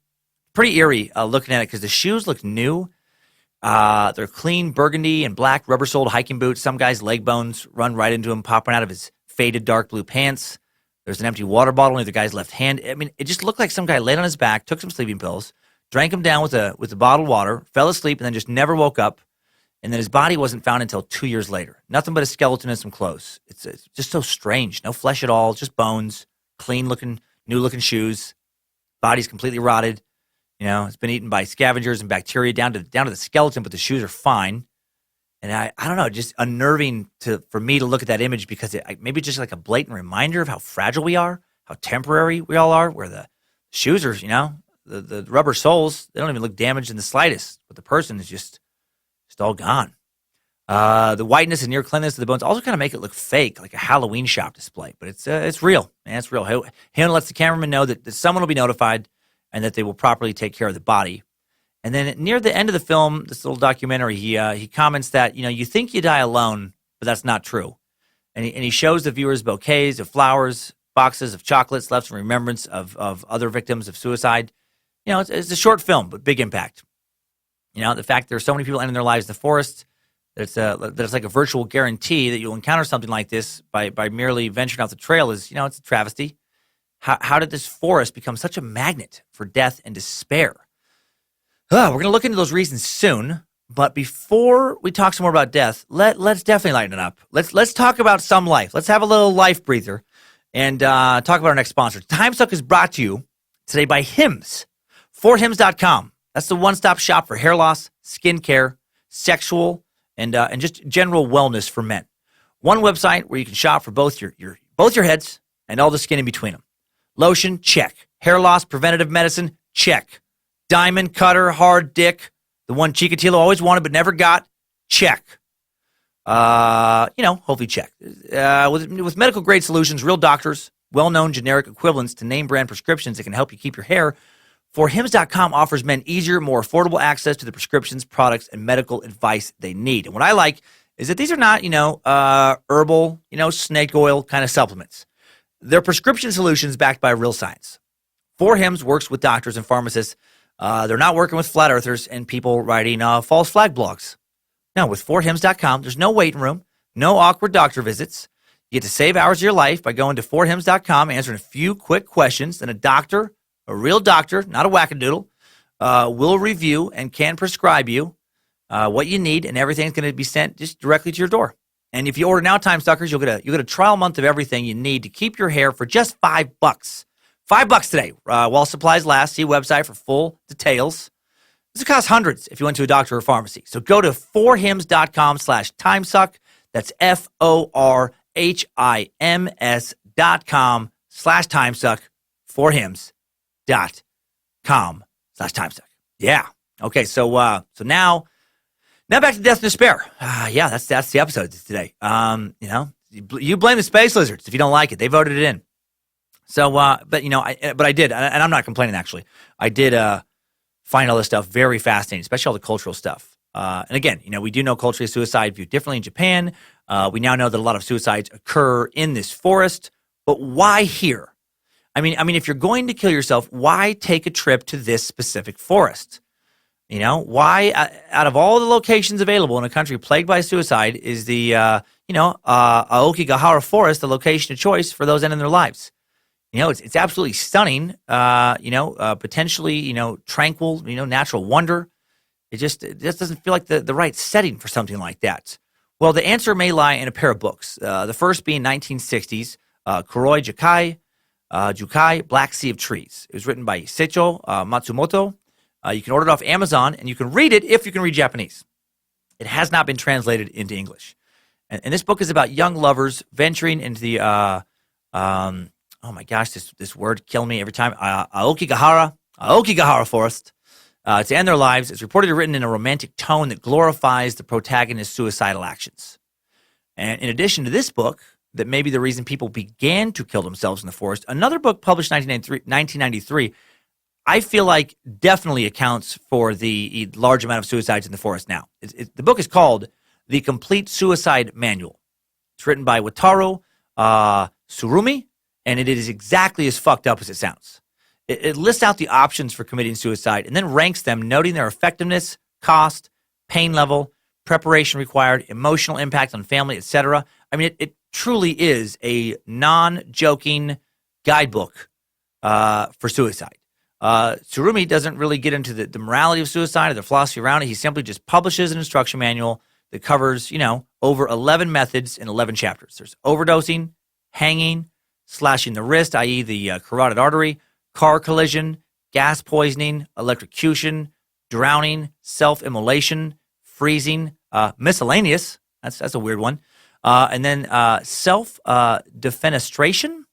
looking at it because the shoes look new. They're clean burgundy and black rubber-soled hiking boots. Some guy's leg bones run right into him, popping out of his faded dark blue pants. There's an empty water bottle near the guy's left hand. I mean, it just looked like some guy laid on his back, took some sleeping pills, drank them down with a bottled water, fell asleep, and then just never woke up. And then his body wasn't found until 2 years later. Nothing but a skeleton and some clothes. It's just so strange. No flesh at all, just bones, clean-looking, new-looking shoes. Body's completely rotted. You know, it's been eaten by scavengers and bacteria down to the skeleton, but the shoes are fine. And I don't know, just unnerving for me to look at that image because maybe just like a blatant reminder of how fragile we are, how temporary we all are, where the shoes are, you know, the rubber soles, they don't even look damaged in the slightest, but the person is just all gone. The whiteness and near cleanliness of the bones also kind of make it look fake, like a Halloween shop display, but it's real, man, it's real. Hayona lets the cameraman know that someone will be notified and that they will properly take care of the body. And then near the end of the film, this little documentary, he comments that, you know, you think you die alone, but that's not true. And he shows the viewers bouquets of flowers, boxes of chocolates left in remembrance of other victims of suicide. You know, it's a short film, but big impact. You know, the fact there are so many people ending their lives in the forest, that it's like a virtual guarantee that you'll encounter something like this by merely venturing off the trail is, you know, it's a travesty. How did this forest become such a magnet for death and despair? We're going to look into those reasons soon, but before we talk some more about death, let's definitely lighten it up. Let's talk about some life. Let's have a little life breather and talk about our next sponsor. Timesuck is brought to you today by Hims. ForHims.com. That's the one-stop shop for hair loss, skincare, sexual, and just general wellness for men. One website where you can shop for both your heads and all the skin in between them. Lotion, check. Hair loss, preventative medicine, check. Diamond cutter, hard dick, the one Chikatilo always wanted but never got, check. Hopefully check. With medical grade solutions, real doctors, well-known generic equivalents to name brand prescriptions that can help you keep your hair, ForHims.com offers men easier, more affordable access to the prescriptions, products, and medical advice they need. And what I like is that these are not, herbal, snake oil kind of supplements. They're prescription solutions backed by real science. Four Hymns works with doctors and pharmacists. They're not working with flat earthers and people writing false flag blogs. No, with 4hymns.com, there's no waiting room, no awkward doctor visits. You get to save hours of your life by going to 4hymns.com, answering a few quick questions. Then a doctor, a real doctor, not a wackadoodle, will review and can prescribe you what you need, and everything's going to be sent just directly to your door. And if you order now, Timesuckers, you'll get a trial month of everything you need to keep your hair for just $5. $5 today, while supplies last. See website for full details. This will cost hundreds if you went to a doctor or pharmacy. So go to 4hymns.com/timesuck. That's FORHIMS.com/timesuck. 4hymns.com/timesuck. Yeah. Okay. So now back to Death and Despair. Yeah, that's the episode today. You blame the space lizards if you don't like it. They voted it in. So, but I did, and I'm not complaining. Actually, I did find all this stuff very fascinating, especially all the cultural stuff. And again, we do know culturally suicide viewed differently in Japan. We now know that a lot of suicides occur in this forest, but why here? I mean, if you're going to kill yourself, why take a trip to this specific forest? Why, out of all the locations available in a country plagued by suicide, is the Aokigahara forest the location of choice for those ending their lives? It's absolutely stunning. Potentially, tranquil, natural wonder. It just doesn't feel like the right setting for something like that. Well, the answer may lie in a pair of books. The first being 1960s, Kuroi Jukai, Black Sea of Trees. It was written by Seicho Matsumoto. You can order it off Amazon, and you can read it if you can read Japanese. It has not been translated into English. And this book is about young lovers venturing into the, oh my gosh, this word kills me every time, Aokigahara forest, to end their lives. It's reportedly written in a romantic tone that glorifies the protagonist's suicidal actions. And in addition to this book, that may be the reason people began to kill themselves in the forest, another book published in 1993, I feel like definitely accounts for the large amount of suicides in the forest now. The book is called The Complete Suicide Manual. It's written by Wataru Tsurumi, and it is exactly as fucked up as it sounds. It lists out the options for committing suicide and then ranks them, noting their effectiveness, cost, pain level, preparation required, emotional impact on family, etc. I mean, it truly is a non-joking guidebook for suicide. Tsurumi doesn't really get into the morality of suicide or the philosophy around it. He simply just publishes an instruction manual that covers, over 11 methods in 11 chapters. There's overdosing, hanging, slashing the wrist, i.e. the carotid artery, car collision, gas poisoning, electrocution, drowning, self-immolation, freezing, miscellaneous. That's a weird one. And then self-defenestration.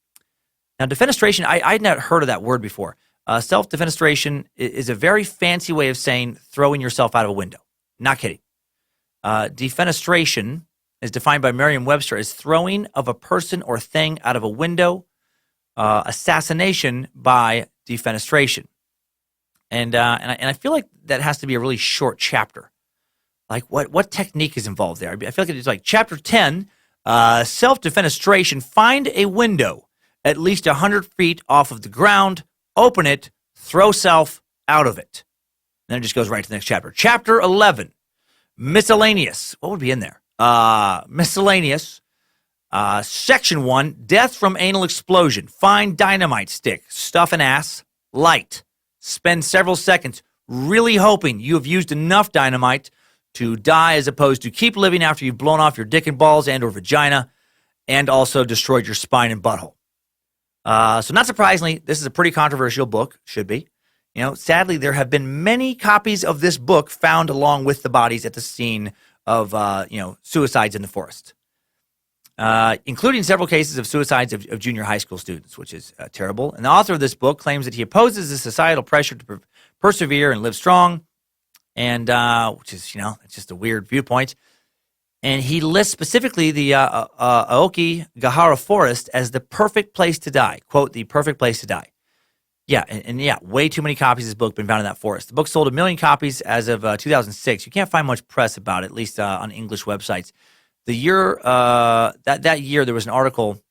Now, defenestration, I had not heard of that word before. Self-defenestration is a very fancy way of saying throwing yourself out of a window. Not kidding. Defenestration is defined by Merriam-Webster as throwing of a person or thing out of a window. Assassination by defenestration. And I feel like that has to be a really short chapter. Like what technique is involved there? I feel like it's like chapter 10, self-defenestration. Find a window at least 100 feet off of the ground, open it, throw self out of it. And then it just goes right to the next chapter. Chapter 11, miscellaneous. What would be in there? Miscellaneous. Section 1, death from anal explosion. Find dynamite stick, stuff an ass, light. Spend several seconds really hoping you have used enough dynamite to die, as opposed to keep living after you've blown off your dick and balls and or vagina and also destroyed your spine and butthole. So not surprisingly, this is a pretty controversial book, should be. Sadly, there have been many copies of this book found along with the bodies at the scene of, suicides in the forest, including several cases of suicides of junior high school students, which is terrible. And the author of this book claims that he opposes the societal pressure to persevere and live strong, and which is, it's just a weird viewpoint. And he lists specifically the Aokigahara forest as the perfect place to die. Quote, the perfect place to die. Yeah, and way too many copies of this book been found in that forest. The book sold 1 million copies as of 2006. You can't find much press about it, at least on English websites. The year that year, there was an article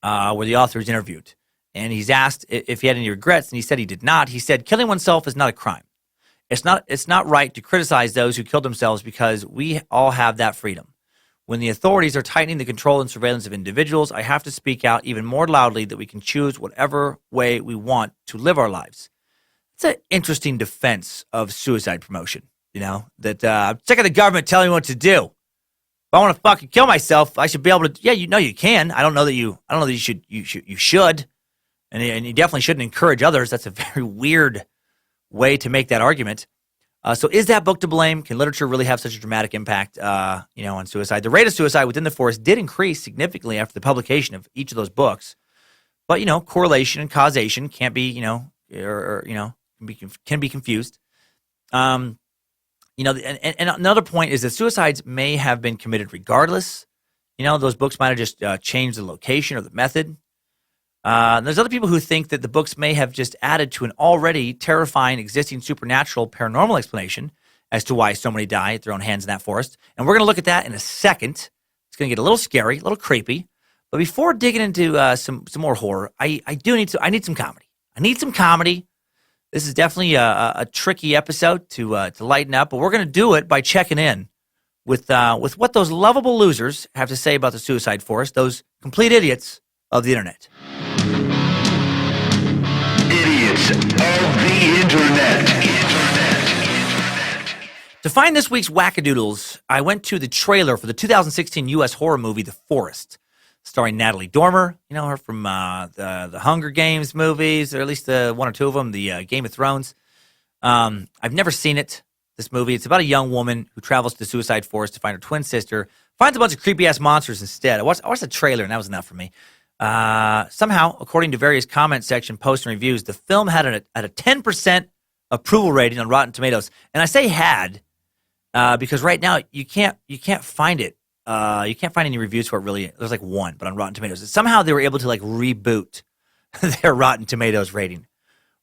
where the author was interviewed, and he's asked if he had any regrets, and he said he did not. He said, "Killing oneself is not a crime. It's not right to criticize those who killed themselves because we all have that freedom. When the authorities are tightening the control and surveillance of individuals, I have to speak out even more loudly that we can choose whatever way we want to live our lives." It's an interesting defense of suicide promotion, that I'm sick of the government telling me what to do. If I want to fucking kill myself, I should be able to. Yeah, you can. I don't know that you should. You should, and you definitely shouldn't encourage others. That's a very weird way to make that argument. So is that book to blame? Can literature really have such a dramatic impact, on suicide? The rate of suicide within the forest did increase significantly after the publication of each of those books. But, correlation and causation can't be, can be confused. And another point is that suicides may have been committed regardless. Those books might have just changed the location or the method. There's other people who think that the books may have just added to an already terrifying existing supernatural paranormal explanation as to why so many die at their own hands in that forest. And we're going to look at that in a second. It's going to get a little scary, a little creepy. But before digging into some more horror, I need some comedy. I need some comedy. This is definitely a tricky episode to lighten up, but we're going to do it by checking in with what those lovable losers have to say about the suicide forest, those complete idiots of the internet. Idiots of the internet. To find this week's wackadoodles, I went to the trailer for the 2016 U.S. horror movie The Forest, starring Natalie Dormer. You know her from the Hunger Games movies, or at least one or two of them, the Game of Thrones. I've never seen it, this movie. It's about a young woman who travels to the suicide forest to find her twin sister, finds a bunch of creepy-ass monsters instead. I watched the trailer, and that was enough for me. Somehow, according to various comment section posts and reviews, the film had a 10% approval rating on Rotten Tomatoes. And I say had because right now you can't find it. You can't find any reviews for it really. There's like one, but on Rotten Tomatoes. Somehow they were able to like reboot their Rotten Tomatoes rating,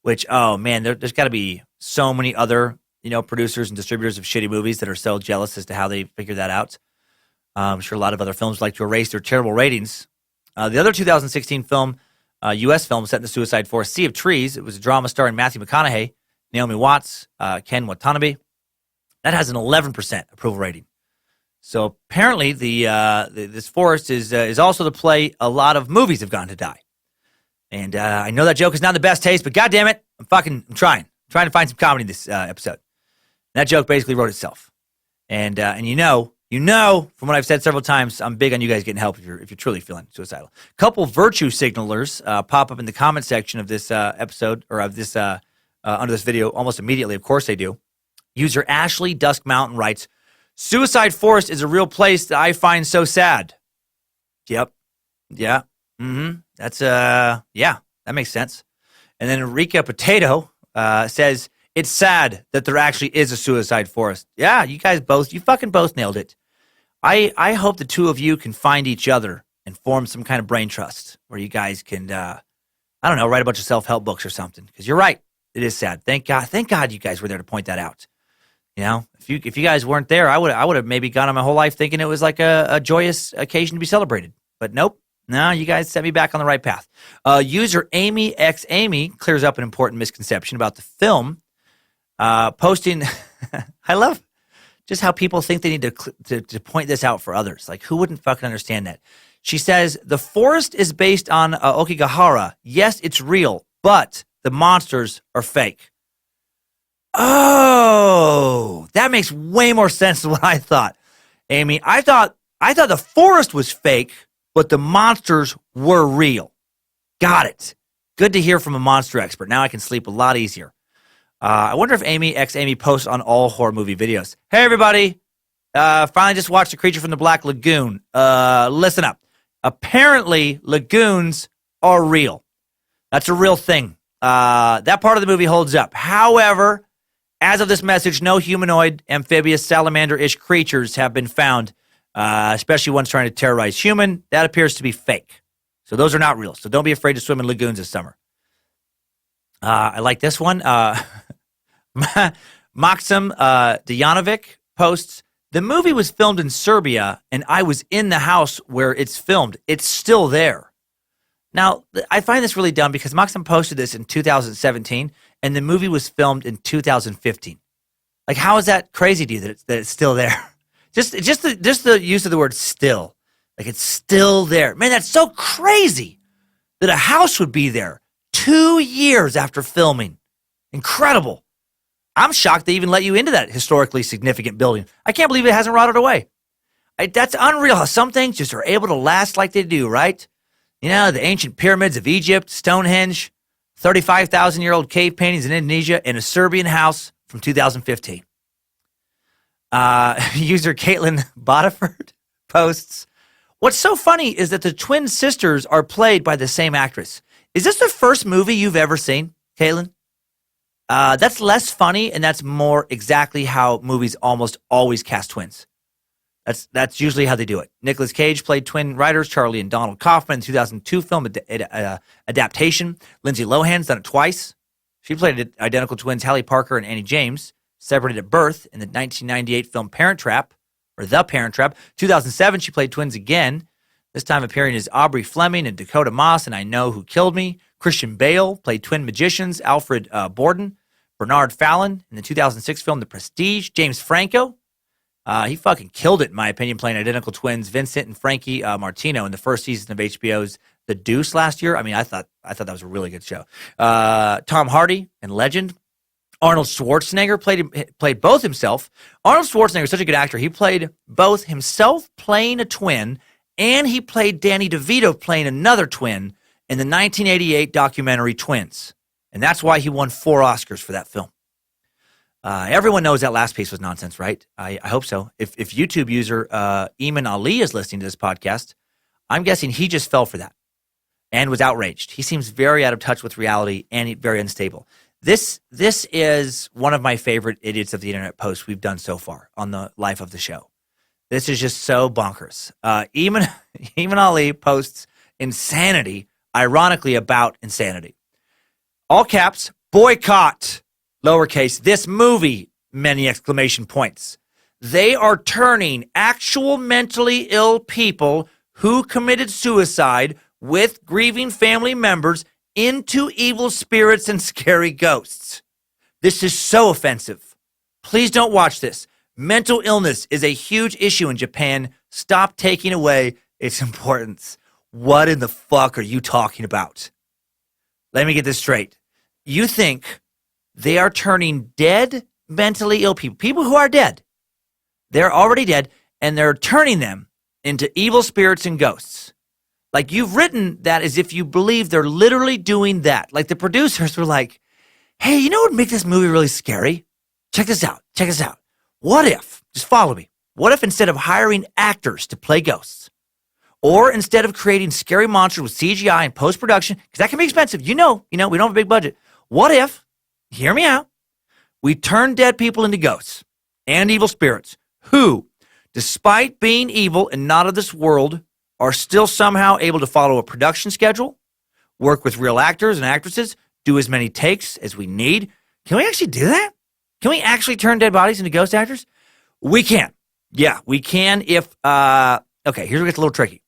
which, oh man, there's got to be so many other, producers and distributors of shitty movies that are so jealous as to how they figured that out. I'm sure a lot of other films like to erase their terrible ratings. The other 2016 film, U.S. film set in the suicide forest, Sea of Trees. It was a drama starring Matthew McConaughey, Naomi Watts, Ken Watanabe. That has an 11% approval rating. So apparently, this forest is also the play a lot of movies have gone to die. And I know that joke is not the best taste, but goddamn it, I'm trying to find some comedy in this episode. And that joke basically wrote itself. And from what I've said several times, I'm big on you guys getting help if you're truly feeling suicidal. A couple virtue signalers pop up in the comment section of this episode, or of this under this video almost immediately. Of course they do. User Ashley Dusk Mountain writes, "Suicide Forest is a real place that I find so sad." Yep. Yeah. Mm-hmm. That's yeah, that makes sense. And then Enrica Potato says, "It's sad that there actually is a suicide forest." Yeah, you fucking both nailed it. I hope the two of you can find each other and form some kind of brain trust where you guys can, write a bunch of self-help books or something. Because you're right, it is sad. Thank God you guys were there to point that out. If you guys weren't there, I would have maybe gone on my whole life thinking it was like a joyous occasion to be celebrated. But nope. No, you guys set me back on the right path. User Amy X Amy clears up an important misconception about the film, posting. I love just how people think they need to point this out for others. Like, who wouldn't fucking understand that? She says, "The forest is based on Aokigahara. Yes, it's real, but the monsters are fake." Oh, that makes way more sense than what I thought. Amy, I thought the forest was fake, but the monsters were real. Got it. Good to hear from a monster expert. Now I can sleep a lot easier. I wonder if Amy X Amy posts on all horror movie videos. Hey, everybody. Finally just watched The Creature from the Black Lagoon. Listen up. Apparently, lagoons are real. That's a real thing. That part of the movie holds up. However, as of this message, no humanoid, amphibious, salamander-ish creatures have been found, especially ones trying to terrorize human. That appears to be fake. So those are not real. So don't be afraid to swim in lagoons this summer. I like this one. Maxim Dejanovic posts, The movie was filmed in Serbia, and I was in the house where it's filmed. It's still there. Now, I find this really dumb because Maxim posted this in 2017, and the movie was filmed in 2015. Like, how is that crazy to you that it's still there? Just the use of the word "still," like it's still there. Man, that's so crazy that a house would be there 2 years after filming. Incredible. I'm shocked they even let you into that historically significant building. I can't believe it hasn't rotted away. That's unreal how some things just are able to last like they do, right? You know, the ancient pyramids of Egypt, Stonehenge, 35,000-year-old cave paintings in Indonesia, and a Serbian house from 2015. User Caitlin Bodiford posts, what's so funny is that the twin sisters are played by the same actress. Is this the first movie you've ever seen, Caitlin? That's less funny, and that's more exactly how movies almost always cast twins. That's usually how they do it. Nicolas Cage played twin writers Charlie and Donald Kaufman in the 2002 film adaptation. Lindsay Lohan's done it twice. She played identical twins Hallie Parker and Annie James, separated at birth in the 1998 film Parent Trap, or The Parent Trap. 2007, she played twins again, this time appearing as Aubrey Fleming and Dakota Moss in I Know Who Killed Me. Christian Bale played twin magicians Alfred Borden, Bernard Fallon in the 2006 film The Prestige. James Franco, he fucking killed it, in my opinion, playing identical twins Vincent and Frankie Martino in the first season of HBO's The Deuce last year. I mean, I thought that was a really good show. Tom Hardy in Legend. Arnold Schwarzenegger played both himself. Arnold Schwarzenegger is such a good actor. He played both himself playing a twin, and he played Danny DeVito playing another twin in the 1988 documentary Twins. And that's why he won 4 Oscars for that film. Everyone knows that last piece was nonsense, right? I hope so. If YouTube user Eamon Ali is listening to this podcast, I'm guessing he just fell for that and was outraged. He seems very out of touch with reality and very unstable. This is one of my favorite idiots of the internet posts we've done so far on the life of the show. This is just so bonkers. Eamon Ali posts insanity, ironically about insanity. All caps, boycott, lowercase, this movie, many exclamation points. They are turning actual mentally ill people who committed suicide with grieving family members into evil spirits and scary ghosts. This is so offensive. Please don't watch this. Mental illness is a huge issue in Japan. Stop taking away its importance. What in the fuck are you talking about? Let me get this straight. You think they are turning dead mentally ill people who are dead, they're already dead, and they're turning them into evil spirits and ghosts. Like, you've written that as if you believe they're literally doing that. Like, the producers were like, hey, you know what would make this movie really scary? Check this out. What if, just follow me, what if instead of hiring actors to play ghosts, or instead of creating scary monsters with CGI and post-production, because that can be expensive, we don't have a big budget. What if, hear me out, we turn dead people into ghosts and evil spirits who, despite being evil and not of this world, are still somehow able to follow a production schedule, work with real actors and actresses, do as many takes as we need. Can we actually do that? Can we actually turn dead bodies into ghost actors? We can. Yeah, we can if, okay, here's where it gets a little tricky.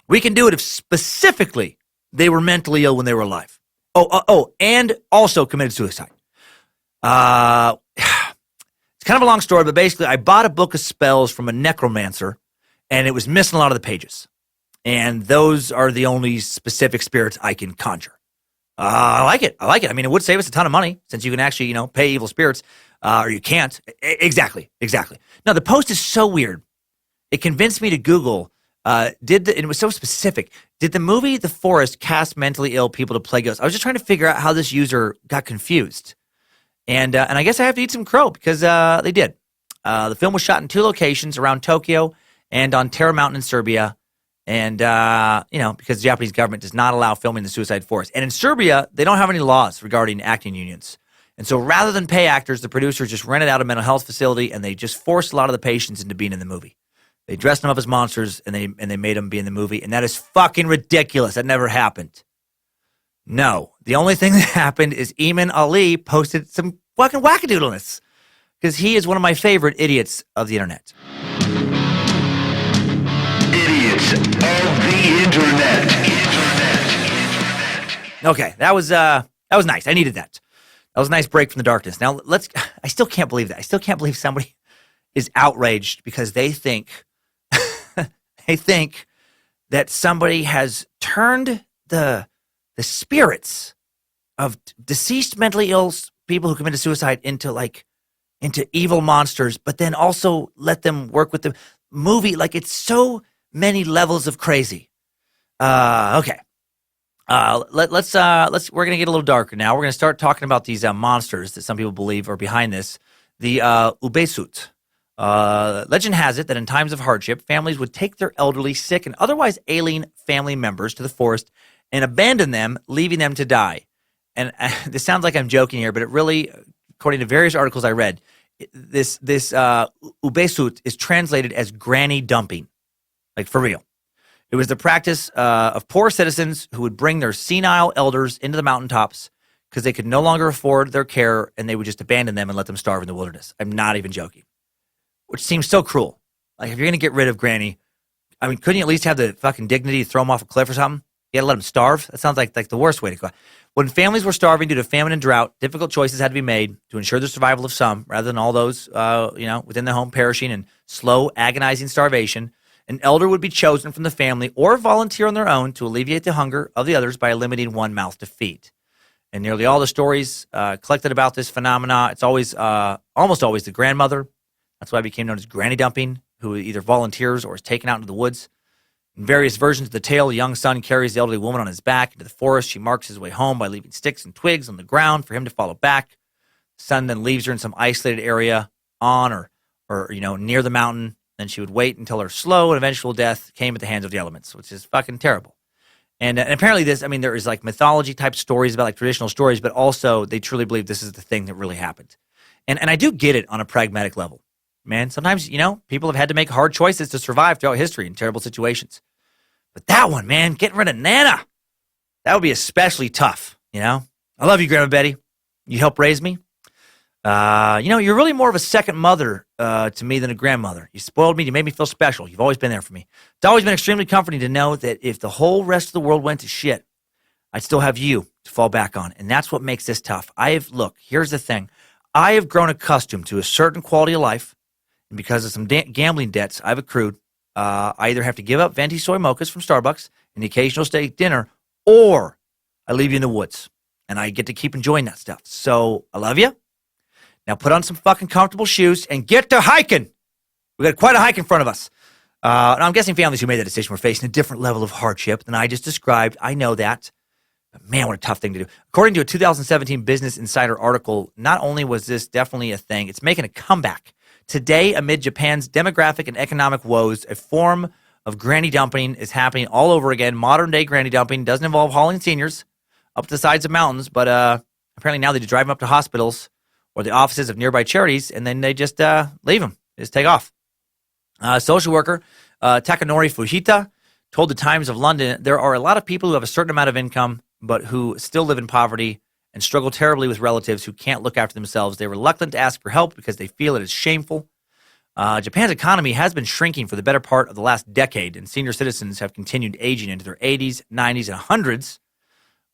We can do it if specifically they were mentally ill when they were alive. And also committed suicide. It's kind of a long story, but basically I bought a book of spells from a necromancer, and it was missing a lot of the pages. And those are the only specific spirits I can conjure. I like it. I mean, it would save us a ton of money since you can actually, pay evil spirits, or you can't. Exactly. Now, the post is so weird. It convinced me to Google, and it was so specific. Did the movie The Forest cast mentally ill people to play ghosts? I was just trying to figure out how this user got confused. And I guess I have to eat some crow because they did. The film was shot in 2 locations around Tokyo and on Terra Mountain in Serbia. And, because the Japanese government does not allow filming the suicide forest. And in Serbia, they don't have any laws regarding acting unions. And so rather than pay actors, the producers just rented out a mental health facility and they just forced a lot of the patients into being in the movie. They dressed them up as monsters and they made them be in the movie. And that is fucking ridiculous. That never happened. No. The only thing that happened is Eamon Ali posted some fucking wackadoodleness because he is one of my favorite idiots of the internet. idiots of the internet. Okay, that was nice. I needed that. That was a nice break from the darkness. Now I still can't believe that. I still can't believe somebody is outraged because they think that somebody has turned the spirits of deceased mentally ill people who committed suicide into evil monsters, but then also let them work with the movie. Like, it's so many levels of crazy. Okay. Let's we're gonna get a little darker now. We're gonna start talking about these monsters that some people believe are behind this. The Ubesut. Legend has it that in times of hardship, families would take their elderly, sick, and otherwise alien family members to the forest and abandon them, leaving them to die. And this sounds like I'm joking here, but it really, according to various articles I read, this Ubesut is translated as granny dumping, like for real. It was the practice of poor citizens who would bring their senile elders into the mountaintops because they could no longer afford their care, and they would just abandon them and let them starve in the wilderness. I'm not even joking. Which seems so cruel. Like, if you're going to get rid of Granny, I mean, couldn't you at least have the fucking dignity to throw them off a cliff or something? You got to let them starve? That sounds like the worst way to go. When families were starving due to famine and drought, difficult choices had to be made to ensure the survival of some, rather than all those, within the home perishing in slow, agonizing starvation. An elder would be chosen from the family or volunteer on their own to alleviate the hunger of the others by limiting one mouth to feed. And nearly all the stories collected about this phenomena, it's always, almost always the grandmother. That's why it became known as granny dumping, who either volunteers or is taken out into the woods. In various versions of the tale, the young son carries the elderly woman on his back into the forest. She marks his way home by leaving sticks and twigs on the ground for him to follow back. The son then leaves her in some isolated area on or near the mountain. Then she would wait until her slow and eventual death came at the hands of the elements, which is fucking terrible. And apparently there is like mythology type stories about like traditional stories, but also they truly believe this is the thing that really happened. And I do get it on a pragmatic level. Man, sometimes, people have had to make hard choices to survive throughout history in terrible situations. But that one, man, getting rid of Nana, that would be especially tough, I love you, Grandma Betty. You helped raise me. You're really more of a second mother to me than a grandmother. You spoiled me. You made me feel special. You've always been there for me. It's always been extremely comforting to know that if the whole rest of the world went to shit, I'd still have you to fall back on. And that's what makes this tough. Here's the thing. I have grown accustomed to a certain quality of life. And because of some gambling debts I've accrued, I either have to give up venti soy mochas from Starbucks and the occasional steak dinner, or I leave you in the woods. And I get to keep enjoying that stuff. So I love you. Now put on some fucking comfortable shoes and get to hiking. We got quite a hike in front of us. And I'm guessing families who made that decision were facing a different level of hardship than I just described. I know that. But man, what a tough thing to do. According to a 2017 Business Insider article, not only was this definitely a thing, it's making a comeback. Today, amid Japan's demographic and economic woes, a form of granny dumping is happening all over again. Modern-day granny dumping doesn't involve hauling seniors up the sides of mountains, but apparently now they just drive them up to hospitals or the offices of nearby charities, and then they just leave them. They just take off. Social worker Takanori Fujita told the Times of London, there are a lot of people who have a certain amount of income, but who still live in poverty and struggle terribly with relatives who can't look after themselves. They're reluctant to ask for help because they feel it is shameful. Japan's economy has been shrinking for the better part of the last decade, and senior citizens have continued aging into their 80s, 90s, and 100s,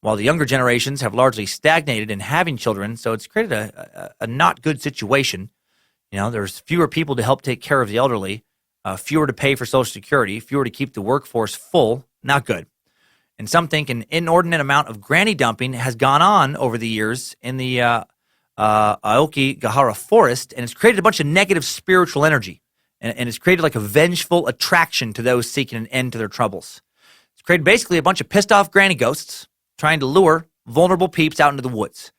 while the younger generations have largely stagnated in having children, so it's created a not good situation. There's fewer people to help take care of the elderly, fewer to pay for Social Security, fewer to keep the workforce full. Not good. And some think an inordinate amount of granny dumping has gone on over the years in the Aokigahara forest, and it's created a bunch of negative spiritual energy. And it's created like a vengeful attraction to those seeking an end to their troubles. It's created basically a bunch of pissed off granny ghosts trying to lure vulnerable peeps out into the woods.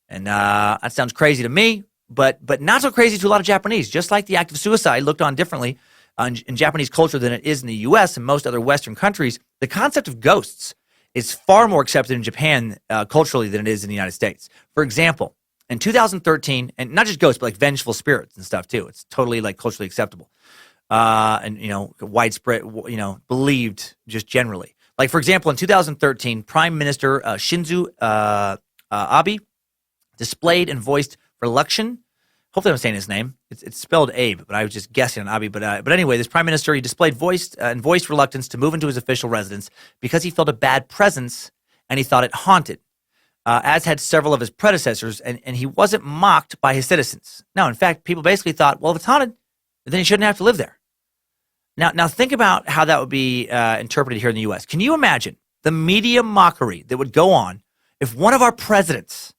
And that sounds crazy to me, but not so crazy to a lot of Japanese. Just like the act of suicide looked on differently in Japanese culture than it is in the U.S. and most other Western countries, the concept of ghosts is far more accepted in Japan culturally than it is in the United States. For example, in 2013, and not just ghosts, but like vengeful spirits and stuff too. It's totally like culturally acceptable. And widespread, believed just generally. Like, for example, in 2013, Prime Minister Shinzo Abe displayed and voiced reluctation Hopefully I'm saying his name. It's spelled Abe, but I was just guessing on Abe. But anyway, this prime minister, he displayed voiced reluctance to move into his official residence because he felt a bad presence and he thought it haunted, as had several of his predecessors, and he wasn't mocked by his citizens. No, in fact, people basically thought, well, if it's haunted, then he shouldn't have to live there. Now think about how that would be interpreted here in the U.S. Can you imagine the media mockery that would go on if one of our presidents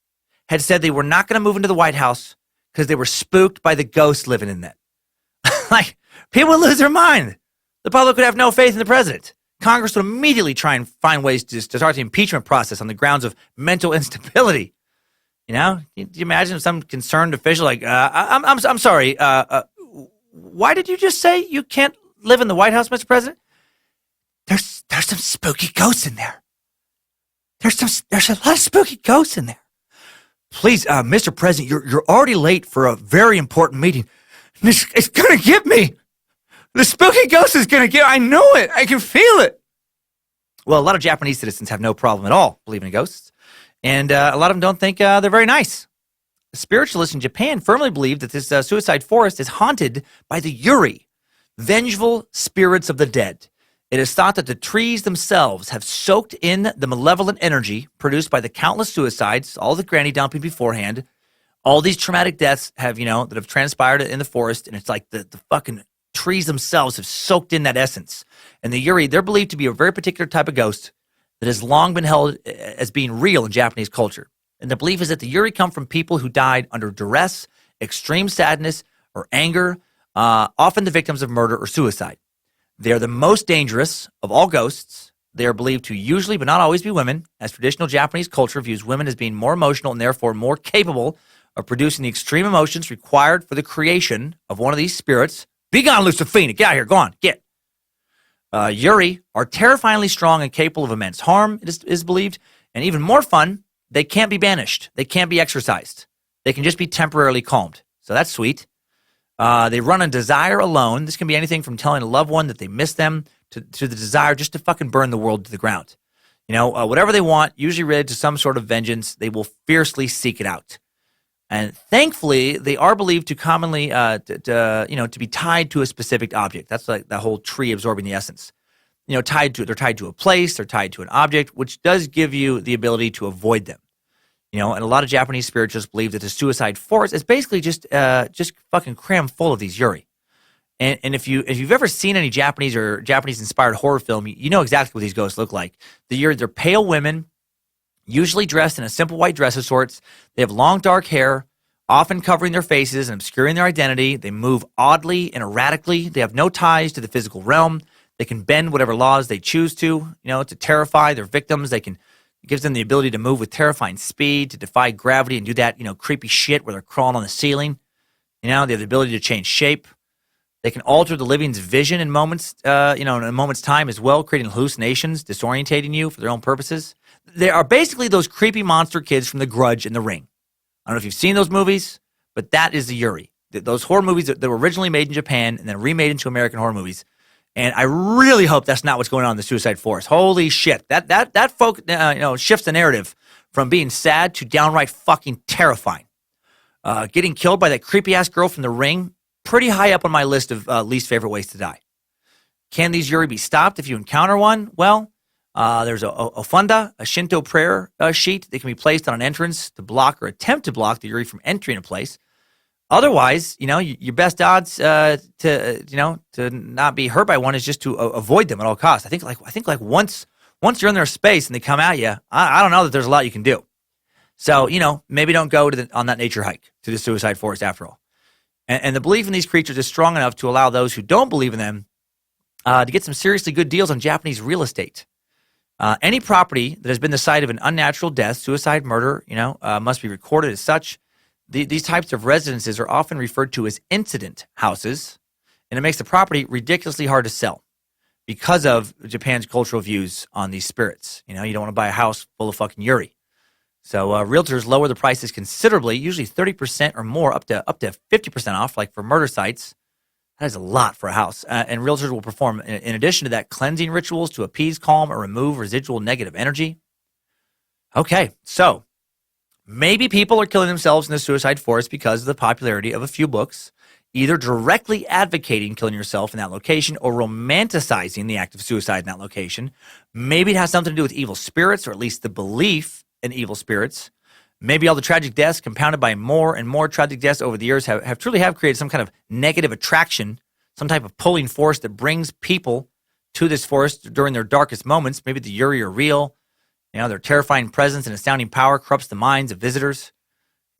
had said they were not going to move into the White House because they were spooked by the ghost living in that? Like, people would lose their mind. The public would have no faith in the president. Congress would immediately try and find ways to start the impeachment process on the grounds of mental instability. You know, do you imagine some concerned official like, I'm sorry, why did you just say you can't live in the White House, Mr. President? There's some spooky ghosts in there. There's a lot of spooky ghosts in there. Please, Mr. President, you're already late for a very important meeting. It's gonna get me. The spooky ghost is gonna get. I know it. I can feel it. Well, a lot of Japanese citizens have no problem at all believing in ghosts, and a lot of them don't think they're very nice. Spiritualists in Japan firmly believe that this suicide forest is haunted by the Yuri, vengeful spirits of the dead. It is thought that the trees themselves have soaked in the malevolent energy produced by the countless suicides, all the granny dumping beforehand, all these traumatic deaths that have transpired in the forest, and it's like the fucking trees themselves have soaked in that essence. And the Yuri, they're believed to be a very particular type of ghost that has long been held as being real in Japanese culture. And the belief is that the Yuri come from people who died under duress, extreme sadness, or anger, often the victims of murder or suicide. They are the most dangerous of all ghosts. They are believed to usually, but not always, be women, as traditional Japanese culture views women as being more emotional and therefore more capable of producing the extreme emotions required for the creation of one of these spirits. Be gone, Lucifina. Get out of here. Go on. Get. Yuri are terrifyingly strong and capable of immense harm, it is believed. And even more fun, they can't be banished. They can't be exorcised. They can just be temporarily calmed. So that's sweet. They run on desire alone. This can be anything from telling a loved one that they miss them to the desire just to fucking burn the world to the ground. Whatever they want, usually related to some sort of vengeance, they will fiercely seek it out. And thankfully, they are believed to commonly, to be tied to a specific object. That's like the whole tree absorbing the essence. They're tied to a place, they're tied to an object, which does give you the ability to avoid them. And a lot of Japanese spiritualists believe that the suicide forest is basically just fucking crammed full of these Yuri. And if you've ever seen any Japanese or Japanese-inspired horror film, you know exactly what these ghosts look like. The Yuri, they're pale women, usually dressed in a simple white dress of sorts. They have long, dark hair, often covering their faces and obscuring their identity. They move oddly and erratically. They have no ties to the physical realm. They can bend whatever laws they choose to terrify their victims. It gives them the ability to move with terrifying speed, to defy gravity and do that, creepy shit where they're crawling on the ceiling. They have the ability to change shape. They can alter the living's vision in moments, in a moment's time as well, creating hallucinations, disorientating you for their own purposes. They are basically those creepy monster kids from The Grudge and The Ring. I don't know if you've seen those movies, but that is the Yuri. Those horror movies that were originally made in Japan and then remade into American horror movies. And I really hope that's not what's going on in the Suicide Forest. Holy shit. That folk, shifts the narrative from being sad to downright fucking terrifying. Getting killed by that creepy-ass girl from The Ring, pretty high up on my list of least favorite ways to die. Can these Yuri be stopped if you encounter one? Well, there's a ofunda, a Shinto prayer sheet that can be placed on an entrance to block or attempt to block the Yuri from entering a place. Otherwise, your best odds to not be hurt by one is just to avoid them at all costs. I think once you're in their space and they come at you, I don't know that there's a lot you can do. So, maybe don't go on that nature hike to the suicide forest after all. And the belief in these creatures is strong enough to allow those who don't believe in them to get some seriously good deals on Japanese real estate. Any property that has been the site of an unnatural death, suicide, murder, must be recorded as such. These types of residences are often referred to as incident houses, and it makes the property ridiculously hard to sell because of Japan's cultural views on these spirits. You don't want to buy a house full of fucking Yuri. So realtors lower the prices considerably, usually 30% or more, up to 50% off, like for murder sites. That is a lot for a house. And realtors will perform, in addition to that, cleansing rituals to appease, calm, or remove residual negative energy. Okay, so Maybe people are killing themselves in the suicide forest because of the popularity of a few books, either directly advocating killing yourself in that location or romanticizing the act of suicide in that location. Maybe it has something to do with evil spirits, or at least the belief in evil spirits. Maybe all the tragic deaths compounded by more and more tragic deaths over the years have truly created some kind of negative attraction, some type of pulling force that brings people to this forest during their darkest moments. Maybe the Yuri are real. Their terrifying presence and astounding power corrupts the minds of visitors.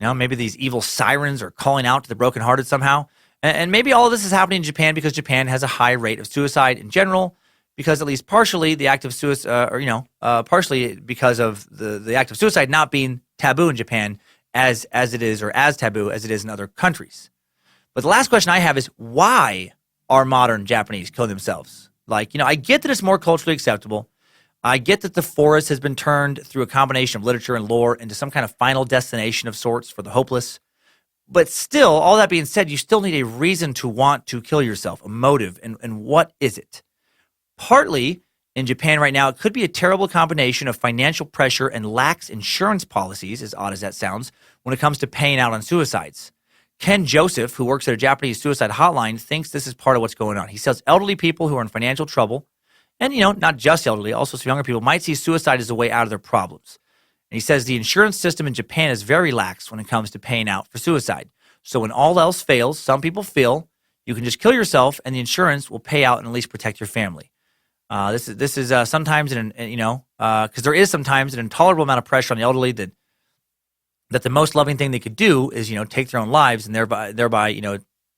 Maybe these evil sirens are calling out to the brokenhearted somehow. And maybe all of this is happening in Japan because Japan has a high rate of suicide in general, because at least partially the act of suicide, partially because of the act of suicide not being taboo in Japan as it is, or as taboo as it is in other countries. But the last question I have is, why are modern Japanese killing themselves? I get that it's more culturally acceptable. I get that the forest has been turned through a combination of literature and lore into some kind of final destination of sorts for the hopeless. But still, all that being said, you still need a reason to want to kill yourself, a motive. And what is it? Partly, in Japan right now, it could be a terrible combination of financial pressure and lax insurance policies, as odd as that sounds, when it comes to paying out on suicides. Ken Joseph, who works at a Japanese suicide hotline, thinks this is part of what's going on. He says elderly people who are in financial trouble, and, not just elderly, also some younger people, might see suicide as a way out of their problems. And he says the insurance system in Japan is very lax when it comes to paying out for suicide. So when all else fails, some people feel you can just kill yourself and the insurance will pay out and at least protect your family. This is sometimes, because there is sometimes an intolerable amount of pressure on the elderly that the most loving thing they could do is, take their own lives and thereby,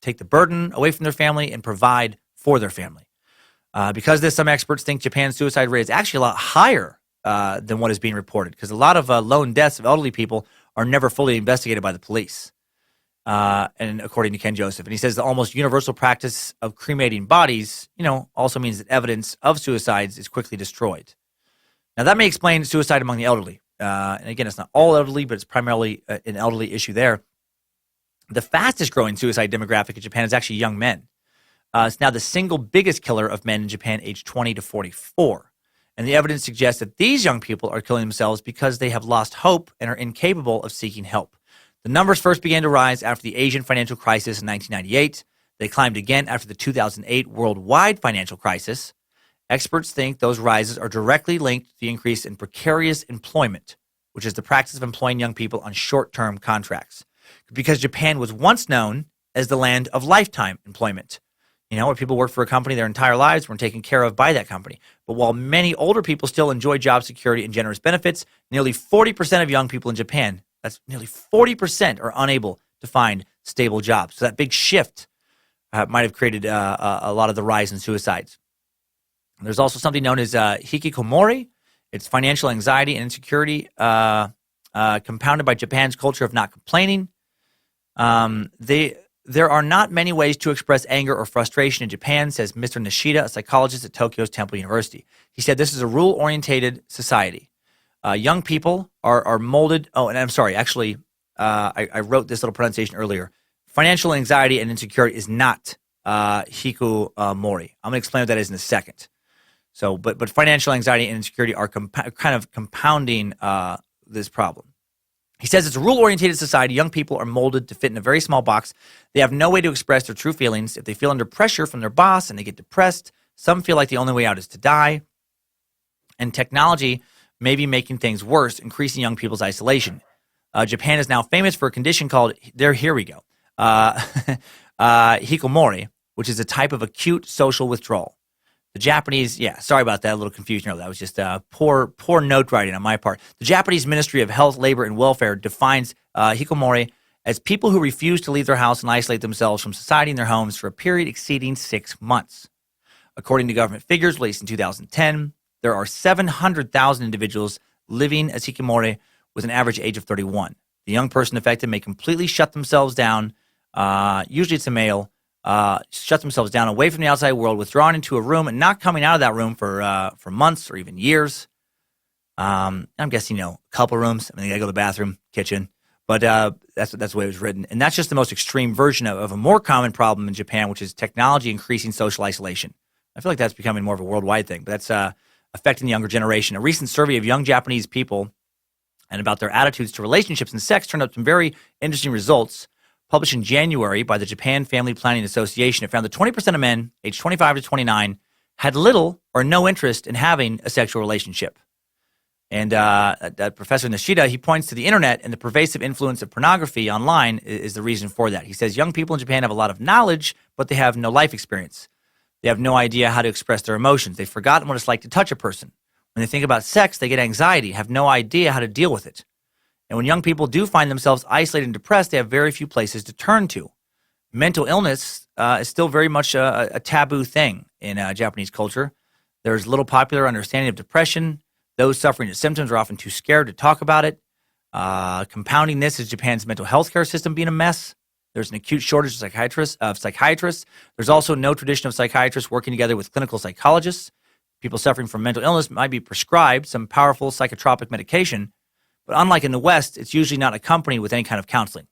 take the burden away from their family and provide for their family. Because of this, some experts think Japan's suicide rate is actually a lot higher than what is being reported, because a lot of lone deaths of elderly people are never fully investigated by the police. And according to Ken Joseph, and he says the almost universal practice of cremating bodies, also means that evidence of suicides is quickly destroyed. Now that may explain suicide among the elderly. And again, it's not all elderly, but it's primarily an elderly issue there. The fastest growing suicide demographic in Japan is actually young men. It's now the single biggest killer of men in Japan aged 20 to 44. And the evidence suggests that these young people are killing themselves because they have lost hope and are incapable of seeking help. The numbers first began to rise after the Asian financial crisis in 1998. They climbed again after the 2008 worldwide financial crisis. Experts think those rises are directly linked to the increase in precarious employment, which is the practice of employing young people on short-term contracts. Because Japan was once known as the land of lifetime employment, where people work for a company their entire lives, were taken care of by that company. But while many older people still enjoy job security and generous benefits, nearly 40% of young people in Japan, that's nearly 40%, are unable to find stable jobs. So that big shift might have created a lot of the rise in suicides. There's also something known as Hikiko Mori. It's financial anxiety and insecurity compounded by Japan's culture of not complaining. There are not many ways to express anger or frustration in Japan, says Mr. Nishida, a psychologist at Tokyo's Temple University. He said this is a rule-orientated society. Young people are molded. Oh, and I'm sorry. Actually, I wrote this little pronunciation earlier. Financial anxiety and insecurity is not Hikiko Mori. I'm going to explain what that is in a second. So, but financial anxiety and insecurity are kind of compounding this problem. He says it's a rule-oriented society. Young people are molded to fit in a very small box. They have no way to express their true feelings. If they feel under pressure from their boss and they get depressed, some feel like the only way out is to die. And technology may be making things worse, increasing young people's isolation. Japan is now famous for a condition called, here we go, hikikomori, which is a type of acute social withdrawal. The Japanese, sorry about that, a little confusion earlier. That was just poor note writing on my part. The Japanese Ministry of Health, Labor, and Welfare defines hikikomori as people who refuse to leave their house and isolate themselves from society in their homes for a period exceeding 6 months. According to government figures released in 2010, there are 700,000 individuals living as hikikomori with an average age of 31. The young person affected may completely shut themselves down, usually it's a male, shut themselves down away from the outside world, withdrawn into a room and not coming out of that room for months or even years. I'm guessing, a couple rooms. I mean, they gotta go to the bathroom, kitchen, but that's the way it was written. And that's just the most extreme version of a more common problem in Japan, which is technology increasing social isolation. I feel like that's becoming more of a worldwide thing, but that's affecting the younger generation. A recent survey of young Japanese people and about their attitudes to relationships and sex turned up some very interesting results. Published in January by the Japan Family Planning Association, it found that 20% of men aged 25 to 29 had little or no interest in having a sexual relationship. And Professor Nishida, he points to the internet and the pervasive influence of pornography online is the reason for that. He says young people in Japan have a lot of knowledge, but they have no life experience. They have no idea how to express their emotions. They've forgotten what it's like to touch a person. When they think about sex, they get anxiety, have no idea how to deal with it. And when young people do find themselves isolated and depressed, they have very few places to turn to. Mental illness is still very much a taboo thing in Japanese culture. There's little popular understanding of depression. Those suffering of symptoms are often too scared to talk about it. Compounding this is Japan's mental health care system being a mess. There's an acute shortage of psychiatrists. There's also no tradition of psychiatrists working together with clinical psychologists. People suffering from mental illness might be prescribed some powerful psychotropic medication, but unlike in the West, it's usually not accompanied with any kind of counseling.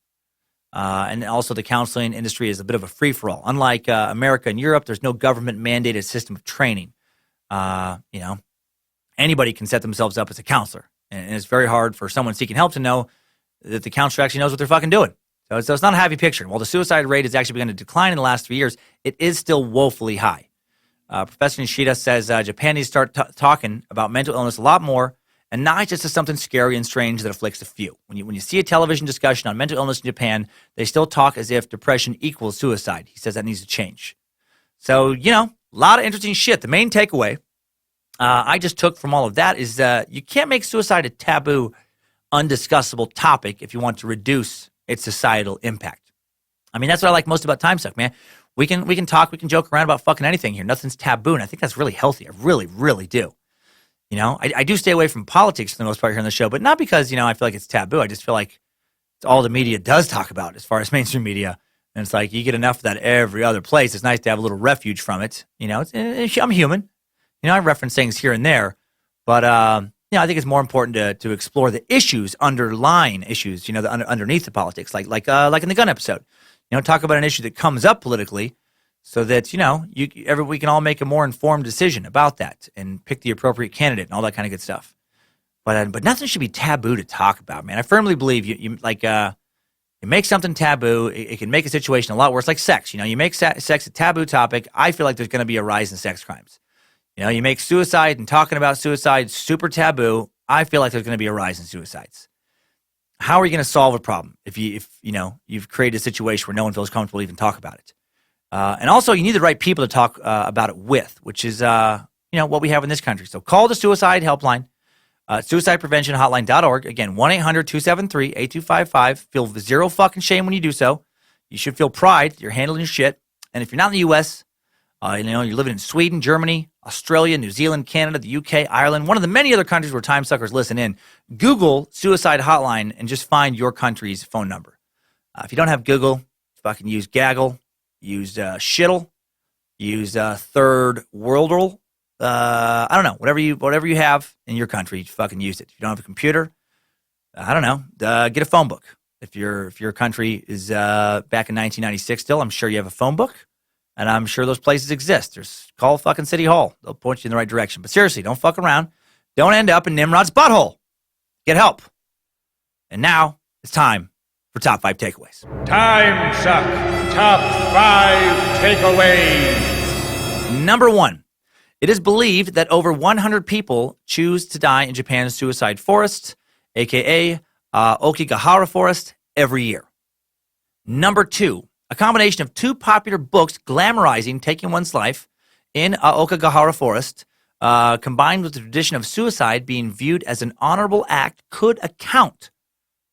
And also the counseling industry is a bit of a free-for-all. Unlike America and Europe, there's no government-mandated system of training. Anybody can set themselves up as a counselor. And it's very hard for someone seeking help to know that the counselor actually knows what they're fucking doing. So it's not a happy picture. While the suicide rate has actually begun to decline in the last 3 years, it is still woefully high. Professor Nishida says Japan needs to start talking about mental illness a lot more, and not just as something scary and strange that afflicts a few. When you see a television discussion on mental illness in Japan, they still talk as if depression equals suicide. He says that needs to change. So, a lot of interesting shit. The main takeaway I just took from all of that is you can't make suicide a taboo, undiscussable topic if you want to reduce its societal impact. I mean, that's what I like most about Timesuck, man. We can talk, we can joke around about fucking anything here. Nothing's taboo, and I think that's really healthy. I really, really do. I do stay away from politics for the most part here on the show, but not because, I feel like it's taboo. I just feel like it's all the media does talk about as far as mainstream media. And it's like you get enough of that every other place. It's nice to have a little refuge from it. I'm human. I reference things here and there, but I think it's more important to explore the issues, underlying issues, underneath the politics, like in the gun episode. Talk about an issue that comes up politically, so that we can all make a more informed decision about that and pick the appropriate candidate and all that kind of good stuff. But nothing should be taboo to talk about, man. I firmly believe you make something taboo, it can make a situation a lot worse, like sex. You make sex a taboo topic. I feel like there's going to be a rise in sex crimes. You make suicide and talking about suicide super taboo. I feel like there's going to be a rise in suicides. How are you going to solve a problem if you've created a situation where no one feels comfortable to even talk about it? And also, you need the right people to talk about it with, which is what we have in this country. So call the suicide helpline, suicidepreventionhotline.org. Again, 1-800-273-8255. Feel zero fucking shame when you do so. You should feel pride that you're handling your shit. And if you're not in the U.S., you're living in Sweden, Germany, Australia, New Zealand, Canada, the UK, Ireland, one of the many other countries where time suckers listen in, Google suicide hotline and just find your country's phone number. If you don't have Google, fucking use Gaggle, use Shittle, use Third Worldle. I don't know, whatever you have in your country, fucking use it. If you don't have a computer, get a phone book. If your country is back in 1996 still, I'm sure you have a phone book. And I'm sure those places exist. Call fucking City Hall. They'll point you in the right direction. But seriously, don't fuck around. Don't end up in Nimrod's butthole. Get help. And now it's time for Top 5 Takeaways. Timesuck Top 5 Takeaways. Number 1. It is believed that over 100 people choose to die in Japan's suicide forest, a.k.a. Aokigahara Forest, every year. Number 2. A combination of 2 popular books glamorizing taking one's life in Aokigahara Forest, combined with the tradition of suicide being viewed as an honorable act, could account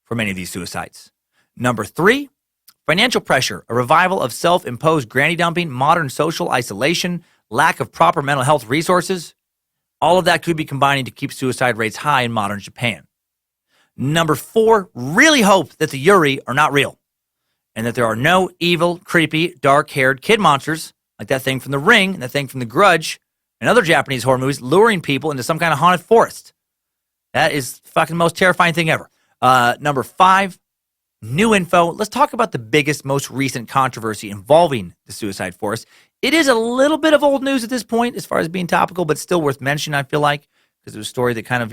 for many of these suicides. Number 3, financial pressure, a revival of self-imposed granny dumping, modern social isolation, lack of proper mental health resources. All of that could be combining to keep suicide rates high in modern Japan. Number 4, really hope that the Yuri are not real, and that there are no evil, creepy, dark-haired kid monsters like that thing from The Ring and that thing from The Grudge and other Japanese horror movies luring people into some kind of haunted forest. That is fucking the most terrifying thing ever. Number 5, new info. Let's talk about the biggest, most recent controversy involving the suicide forest. It is a little bit of old news at this point as far as being topical, but still worth mentioning, I feel like, because it was a story that kind of,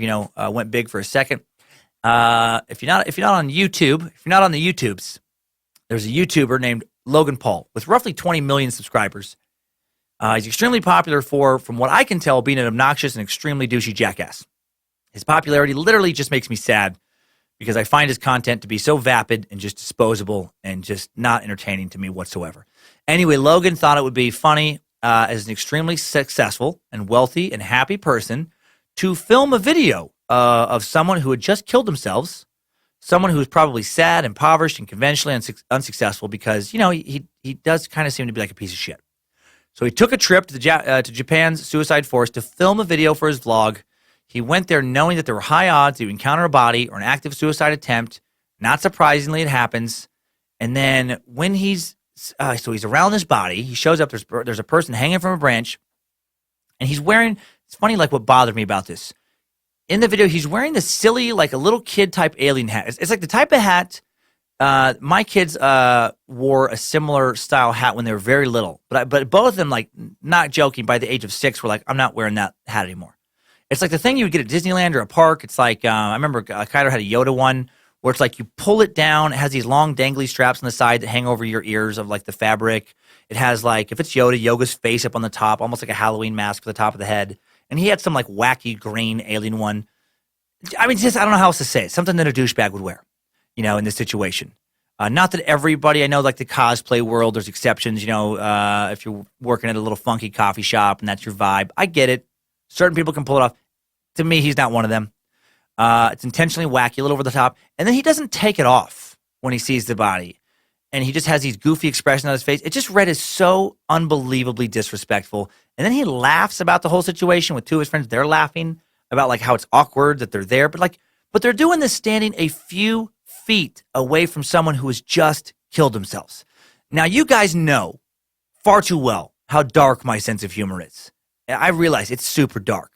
went big for a second. If you're not on YouTube, if you're not on the YouTubes, there's a YouTuber named Logan Paul with roughly 20 million subscribers. He's extremely popular for, from what I can tell, being an obnoxious and extremely douchey jackass. His popularity literally just makes me sad because I find his content to be so vapid and just disposable and just not entertaining to me whatsoever. Anyway, Logan thought it would be funny as an extremely successful and wealthy and happy person to film a video of someone who had just killed themselves, someone who is probably sad, impoverished, and conventionally unsuccessful because, he does kind of seem to be like a piece of shit. So he took a trip to Japan's suicide forest to film a video for his vlog. He went there knowing that there were high odds to encounter a body or an active suicide attempt. Not surprisingly, it happens. And then when he's around this body, he shows up, there's a person hanging from a branch, and he's wearing, it's funny, like what bothered me about this. In the video, he's wearing this silly, like a little kid type alien hat. It's like the type of hat, my kids wore a similar style hat when they were very little. But both of them, like, not joking, by the age of 6, were like, I'm not wearing that hat anymore. It's like the thing you would get at Disneyland or a park. It's like, I remember Kyler had a Yoda one where it's like you pull it down. It has these long dangly straps on the side that hang over your ears of like the fabric. It has like, if it's Yoda's face up on the top, almost like a Halloween mask for the top of the head. And he had some like wacky green alien one. I mean, just, I don't know how else to say it. Something that a douchebag would wear, in this situation. Not that everybody, I know like the cosplay world, there's exceptions, if you're working at a little funky coffee shop and that's your vibe. I get it. Certain people can pull it off. To me, he's not one of them. It's intentionally wacky, a little over the top. And then he doesn't take it off when he sees the body. And he just has these goofy expressions on his face. It just read as so unbelievably disrespectful. And then he laughs about the whole situation with two of his friends. They're laughing about like how it's awkward that they're there. But they're doing this standing a few feet away from someone who has just killed themselves. Now, you guys know far too well how dark my sense of humor is. I realize it's super dark.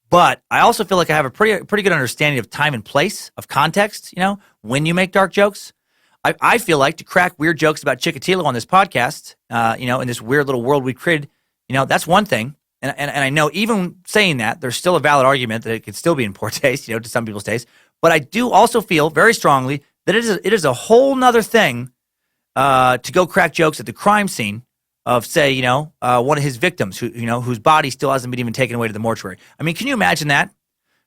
But I also feel like I have a pretty good understanding of time and place, of context, when you make dark jokes. I feel like to crack weird jokes about Chikatilo on this podcast, in this weird little world we created, that's one thing. And I know even saying that, there's still a valid argument that it could still be in poor taste, to some people's taste. But I do also feel very strongly that it is a whole nother thing to go crack jokes at the crime scene of, say, one of his victims whose body still hasn't been even taken away to the mortuary. I mean, can you imagine that?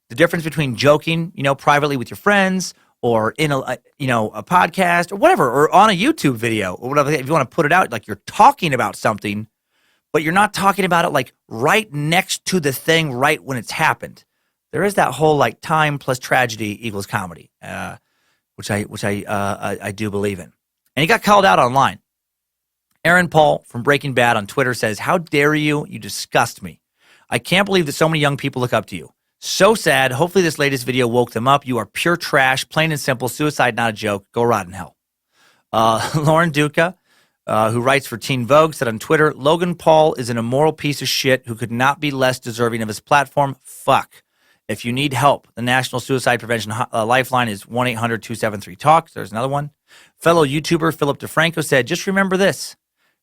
The difference between joking, privately with your friends or in a podcast or whatever, or on a YouTube video or whatever. If you want to put it out, like you're talking about something, but you're not talking about it like right next to the thing right when it's happened. There is that whole like time plus tragedy equals comedy, which I do believe in. And he got called out online. Aaron Paul from Breaking Bad on Twitter says, "How dare you? You disgust me. I can't believe that so many young people look up to you. So sad. Hopefully this latest video woke them up. You are pure trash, plain and simple. Suicide, not a joke. Go rot in hell." Lauren Duca, who writes for Teen Vogue, said on Twitter, "Logan Paul is an immoral piece of shit who could not be less deserving of his platform. Fuck. If you need help, the National Suicide Prevention Lifeline is 1-800-273-TALK. There's another one. Fellow YouTuber Philip DeFranco said, "Just remember this.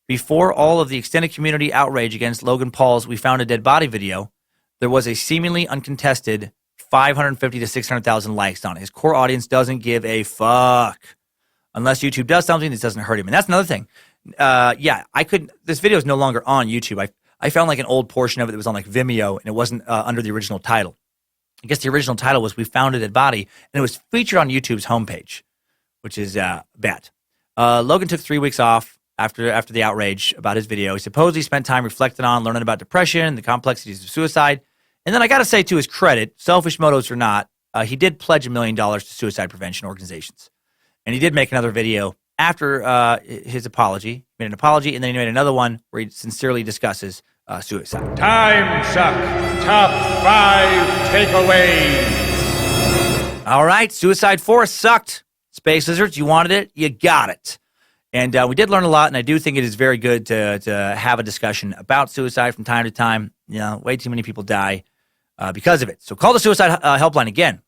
Before all of the extended community outrage against Logan Paul's 'We Found a Dead Body' video, there was a seemingly uncontested 550 to 600,000 likes on it. His core audience doesn't give a fuck. Unless YouTube does something, this doesn't hurt him." And that's another thing. This video is no longer on YouTube. I found like an old portion of it that was on like Vimeo, and it wasn't under the original title. I guess the original title was "We Found a Dead Body," and it was featured on YouTube's homepage, which is bad. Logan took 3 weeks off after the outrage about his video. He supposedly spent time reflecting on, learning about depression, the complexities of suicide. And then I got to say, to his credit, selfish motives or not, he did pledge $1 million to suicide prevention organizations. And he did make another video after his apology. He made an apology, and then he made another one where he sincerely discusses suicide. Timesuck Top 5 Takeaways. All right, Suicide Forest sucked. Space Lizards, you wanted it, you got it. And we did learn a lot, and I do think it is very good to have a discussion about suicide from time to time. Way too many people die because of it. So call the suicide helpline again,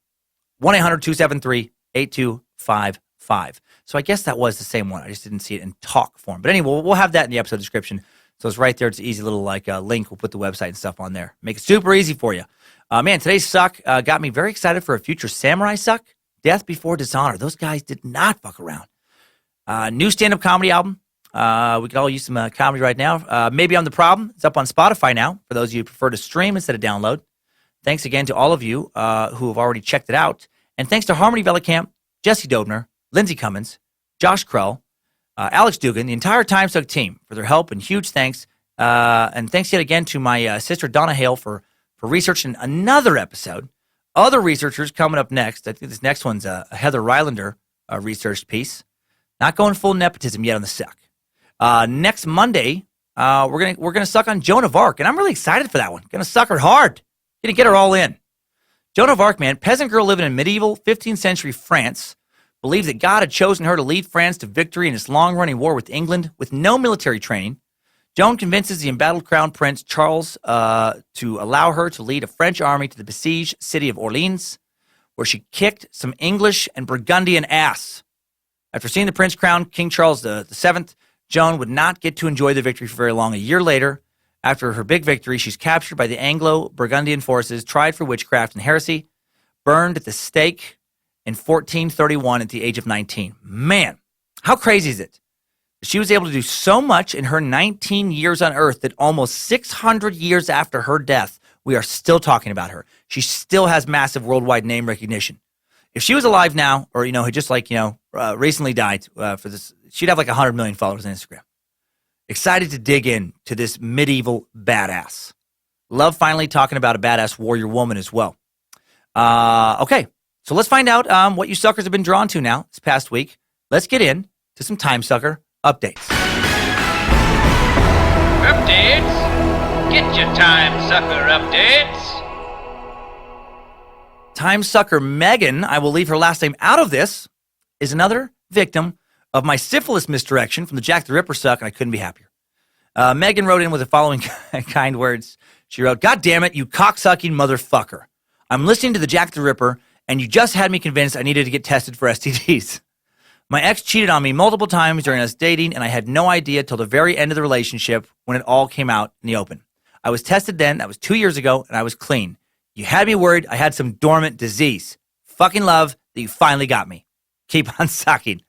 1-800-273-8255. So I guess that was the same one. I just didn't see it in talk form. But anyway, we'll have that in the episode description. So it's right there. It's an easy little link. We'll put the website and stuff on there. Make it super easy for you. Man, today's suck got me very excited for a future samurai suck Death Before Dishonor. Those guys did not fuck around. New stand-up comedy album. We could all use some comedy right now. Maybe I'm the Problem. It's up on Spotify now for those of you who prefer to stream instead of download. Thanks again to all of you who have already checked it out. And thanks to Harmony Vellicamp, Jesse Dobner, Lindsey Cummins, Josh Krell, Alex Dugan, the entire Timesuck team for their help, and huge thanks. And thanks yet again to my sister Donna Hale for researching another episode. Other researchers coming up next. I think this next one's a Heather Rylander research piece. Not going full nepotism yet on the suck. Next Monday, we're gonna suck on Joan of Arc, and I'm really excited for that one. Gonna suck her hard. Gonna get her all in. Joan of Arc, man, peasant girl living in medieval 15th century France, believes that God had chosen her to lead France to victory in its long-running war with England with no military training. Joan convinces the embattled crown prince Charles to allow her to lead a French army to the besieged city of Orleans, where she kicked some English and Burgundian ass. After seeing the prince crowned King Charles VII, Joan would not get to enjoy the victory for very long. A year later, after her big victory, she's captured by the Anglo-Burgundian forces, tried for witchcraft and heresy, burned at the stake in 1431 at the age of 19. Man, how crazy is it? She was able to do so much in her 19 years on Earth that almost 600 years after her death, we are still talking about her. She still has massive worldwide name recognition. If she was alive now, or, had just recently died for this, she'd have like 100 million followers on Instagram. Excited to dig in to this medieval badass. Love finally talking about a badass warrior woman as well. Okay, so let's find out what you suckers have been drawn to now this past week. Let's get in to some Timesucker updates. Updates? Get your Timesucker updates. Timesucker Megan, I will leave her last name out of this, is another victim of my syphilis misdirection from the Jack the Ripper suck, and I couldn't be happier. Megan wrote in with the following kind words. She wrote, "God damn it, you cocksucking motherfucker. I'm listening to the Jack the Ripper, and you just had me convinced I needed to get tested for STDs. My ex cheated on me multiple times during us dating, and I had no idea till the very end of the relationship when it all came out in the open. I was tested then, that was 2 years ago, and I was clean. You had me worried I had some dormant disease. Fucking love that you finally got me. Keep on sucking."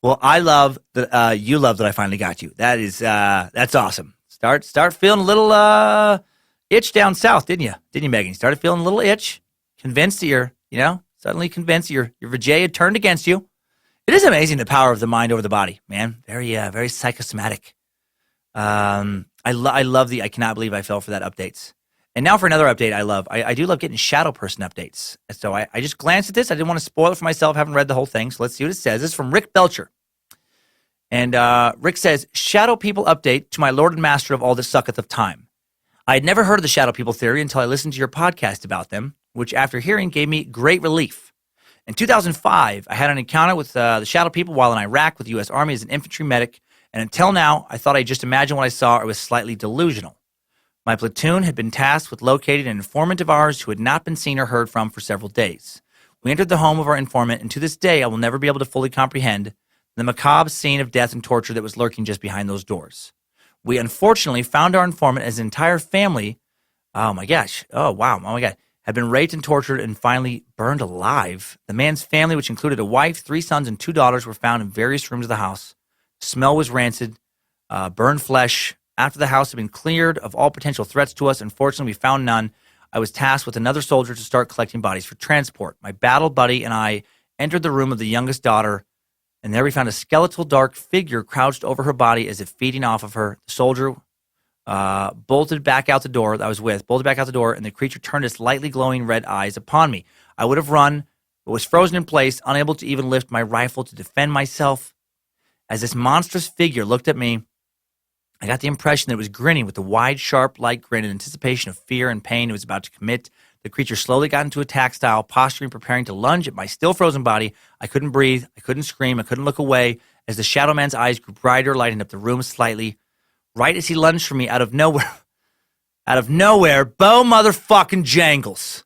Well, I love that you love that I finally got you. That's awesome. Start feeling a little itch down south, didn't you? Didn't you, Megan? You started feeling a little itch, convinced that suddenly convinced your vajay had turned against you. It is amazing the power of the mind over the body, man. Very psychosomatic. I cannot believe I fell for that updates. And now for another update I love. I do love getting Shadow Person updates. So I just glanced at this. I didn't want to spoil it for myself. Haven't read the whole thing. So let's see what it says. This is from Rick Belcher. And Rick says, "Shadow People update to my Lord and Master of all this sucketh of time. I had never heard of the Shadow People theory until I listened to your podcast about them, which after hearing gave me great relief. In 2005, I had an encounter with the Shadow People while in Iraq with the U.S. Army as an infantry medic. And until now, I thought I just imagined what I saw or was slightly delusional. My platoon had been tasked with locating an informant of ours who had not been seen or heard from for several days. We entered the home of our informant, and to this day, I will never be able to fully comprehend the macabre scene of death and torture that was lurking just behind those doors. We unfortunately found our informant as an entire family, had been raped and tortured and finally burned alive. The man's family, which included a wife, 3 sons, and 2 daughters, were found in various rooms of the house. The smell was rancid, burned flesh. After the house had been cleared of all potential threats to us, unfortunately, we found none. I was tasked with another soldier to start collecting bodies for transport. My battle buddy and I entered the room of the youngest daughter, and there we found a skeletal dark figure crouched over her body as if feeding off of her. The soldier bolted back out the door, and the creature turned its lightly glowing red eyes upon me. I would have run, but was frozen in place, unable to even lift my rifle to defend myself. As this monstrous figure looked at me, I got the impression that it was grinning with a wide, sharp, light grin in anticipation of fear and pain it was about to commit. The creature slowly got into attack style, posturing, preparing to lunge at my still frozen body. I couldn't breathe. I couldn't scream. I couldn't look away as the shadow man's eyes grew brighter, lighting up the room slightly. Right as he lunged for me out of nowhere, Bo motherfucking Jangles.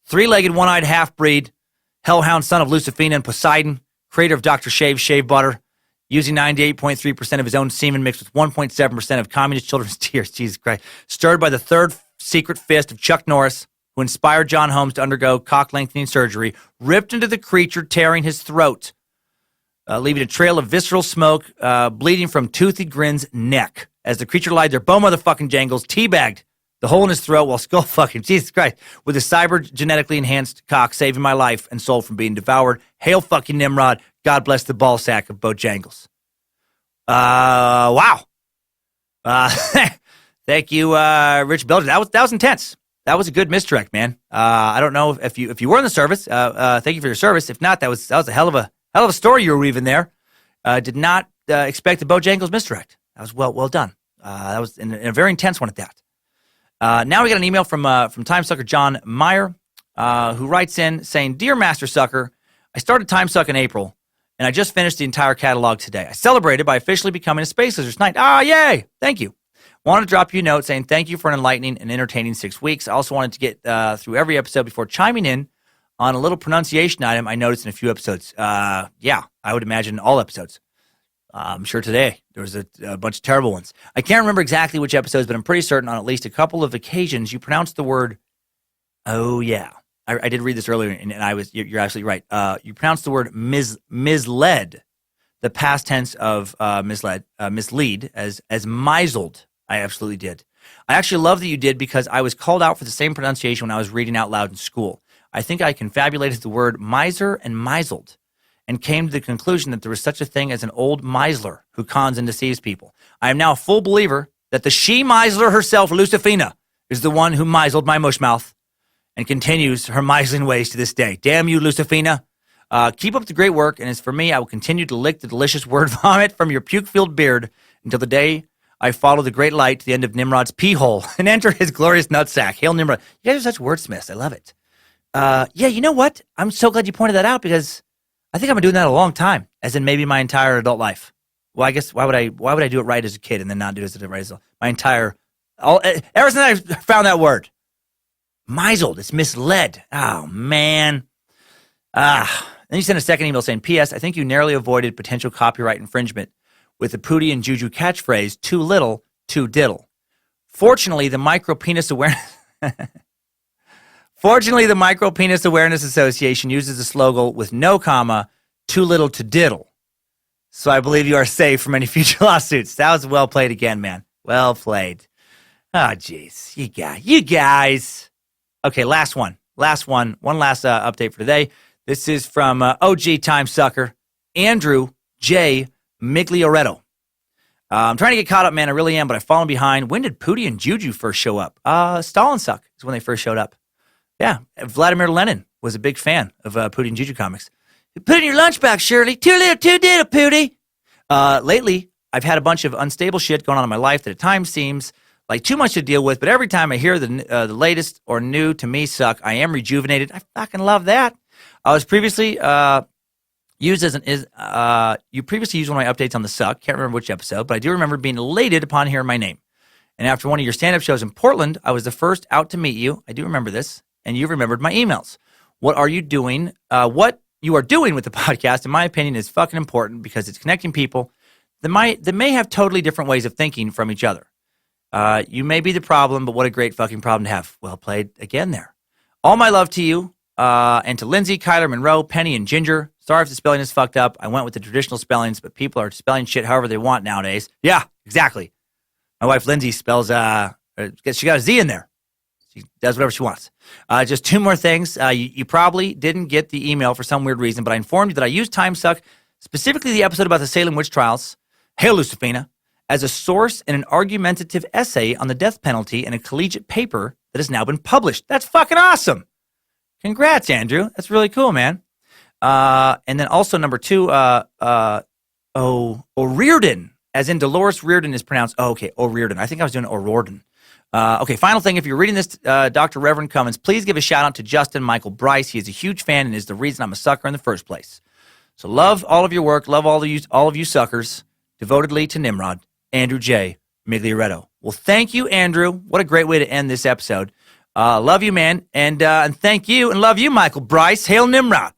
3-legged, one-eyed half-breed, hellhound son of Lucifina and Poseidon, creator of Dr. Shave's Shave Butter, using 98.3% of his own semen mixed with 1.7% of communist children's tears, Jesus Christ, stirred by the third secret fist of Chuck Norris, who inspired John Holmes to undergo cock-lengthening surgery, ripped into the creature, tearing his throat, leaving a trail of visceral smoke, bleeding from Toothy Grin's neck. As the creature lied there, Bo motherfucking Jangles teabagged the hole in his throat while skull fucking, Jesus Christ, with a cyber genetically enhanced cock, saving my life and soul from being devoured. Hail fucking Nimrod. God bless the ball sack of Bo Jangles. Wow. Thank you, Rich Belgian. That was intense. That was a good misdirect, man. I don't know if you were in the service. Thank you for your service. If not, that was a hell of a story you were weaving there. Did not expect the Bo Jangles misdirect. That was well done. That was in a very intense one at that. Now we got an email from Timesucker John Meyer, who writes in saying, "Dear Master Sucker, I started Timesuck in April, and I just finished the entire catalog today. I celebrated by officially becoming a Space Lizards Knight. Yay! Thank you. Wanted to drop you a note saying thank you for an enlightening and entertaining 6 weeks. I also wanted to get through every episode before chiming in on a little pronunciation item I noticed in a few episodes. Yeah, I would imagine all episodes. I'm sure today there was a bunch of terrible ones. I can't remember exactly which episodes, but I'm pretty certain on at least a couple of occasions you pronounced the word, oh yeah. I did read this earlier, and you're absolutely right. You pronounced the word misled, the past tense of mislead, as misled. I absolutely did. I actually love that you did because I was called out for the same pronunciation when I was reading out loud in school. I think I confabulated the word miser and misled, and came to the conclusion that there was such a thing as an old misler who cons and deceives people. I am now a full believer that the she-misler herself, Lucifina, is the one who misled my mushmouth and continues her misling ways to this day. Damn you, Lucifina. Keep up the great work, and as for me, I will continue to lick the delicious word vomit from your puke-filled beard until the day I follow the great light to the end of Nimrod's pee hole and enter his glorious nutsack. Hail Nimrod. You guys are such wordsmiths. I love it. Yeah, you know what? I'm so glad you pointed that out because I think I've been doing that a long time, as in maybe my entire adult life. Well, I guess why would I do it right as a kid and then not do it right as my entire ever since I found that word, misled. It's misled. Oh man. Then you sent a second email saying, "P.S. I think you narrowly avoided potential copyright infringement with the Pootie and Juju catchphrase, too little, too diddle. Fortunately, the Micro Penis Awareness Association uses the slogan with no comma, too little to diddle. So I believe you are safe from any future lawsuits." That was well played again, man. Well played. Oh, jeez. You guys. Okay, last one. One last update for today. This is from OG Timesucker, Andrew J. Miglioretto. I'm trying to get caught up, man. I really am, but I've fallen behind. When did Pootie and Juju first show up? Stalinsuck is when they first showed up. Yeah, Vladimir Lenin was a big fan of Pootie and Juju comics. Put in your lunchbox, Shirley. Too little, too diddle, Pootie. Lately, I've had a bunch of unstable shit going on in my life that at times seems like too much to deal with, but every time I hear the latest or new to me suck, I am rejuvenated. I fucking love that. I was previously used as you previously used one of my updates on the suck. Can't remember which episode, but I do remember being elated upon hearing my name. And after one of your stand-up shows in Portland, I was the first out to meet you. I do remember this, and you remembered my emails. What are you doing? What you are doing with the podcast, in my opinion, is fucking important because it's connecting people that may have totally different ways of thinking from each other. You may be the problem, but what a great fucking problem to have. Well played again there. All my love to you, and to Lindsay, Kyler, Monroe, Penny, and Ginger. Sorry if the spelling is fucked up. I went with the traditional spellings, but people are spelling shit however they want nowadays. Yeah, exactly. My wife Lindsay spells, she got a Z in there. She does whatever she wants. Just two more things. You probably didn't get the email for some weird reason, but I informed you that I used Timesuck, specifically the episode about the Salem witch trials, Hail Lucifina, as a source in an argumentative essay on the death penalty in a collegiate paper that has now been published. That's fucking awesome. Congrats, Andrew. That's really cool, man. And then also number two, O'Riordan, as in Dolores Riordan is pronounced. Oh, okay, O'Riordan. I think I was doing O'Riordan. Okay, final thing. If you're reading this, Dr. Reverend Cummins, please give a shout out to Justin Michael Bryce. He is a huge fan and is the reason I'm a sucker in the first place. So love all of your work. Love all of you suckers. Devotedly to Nimrod, Andrew J. Miglioretto. Well, thank you, Andrew. What a great way to end this episode. Love you, man. And thank you and love you, Michael Bryce. Hail Nimrod.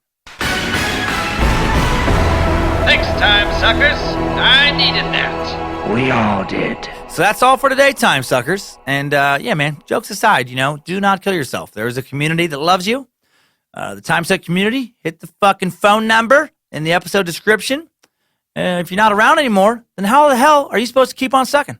Thanks, time suckers. I needed that. We all did. So that's all for today, time suckers. And yeah, man, jokes aside, do not kill yourself. There is a community that loves you. The Timesuck community, hit the fucking phone number in the episode description. If you're not around anymore, then how the hell are you supposed to keep on sucking?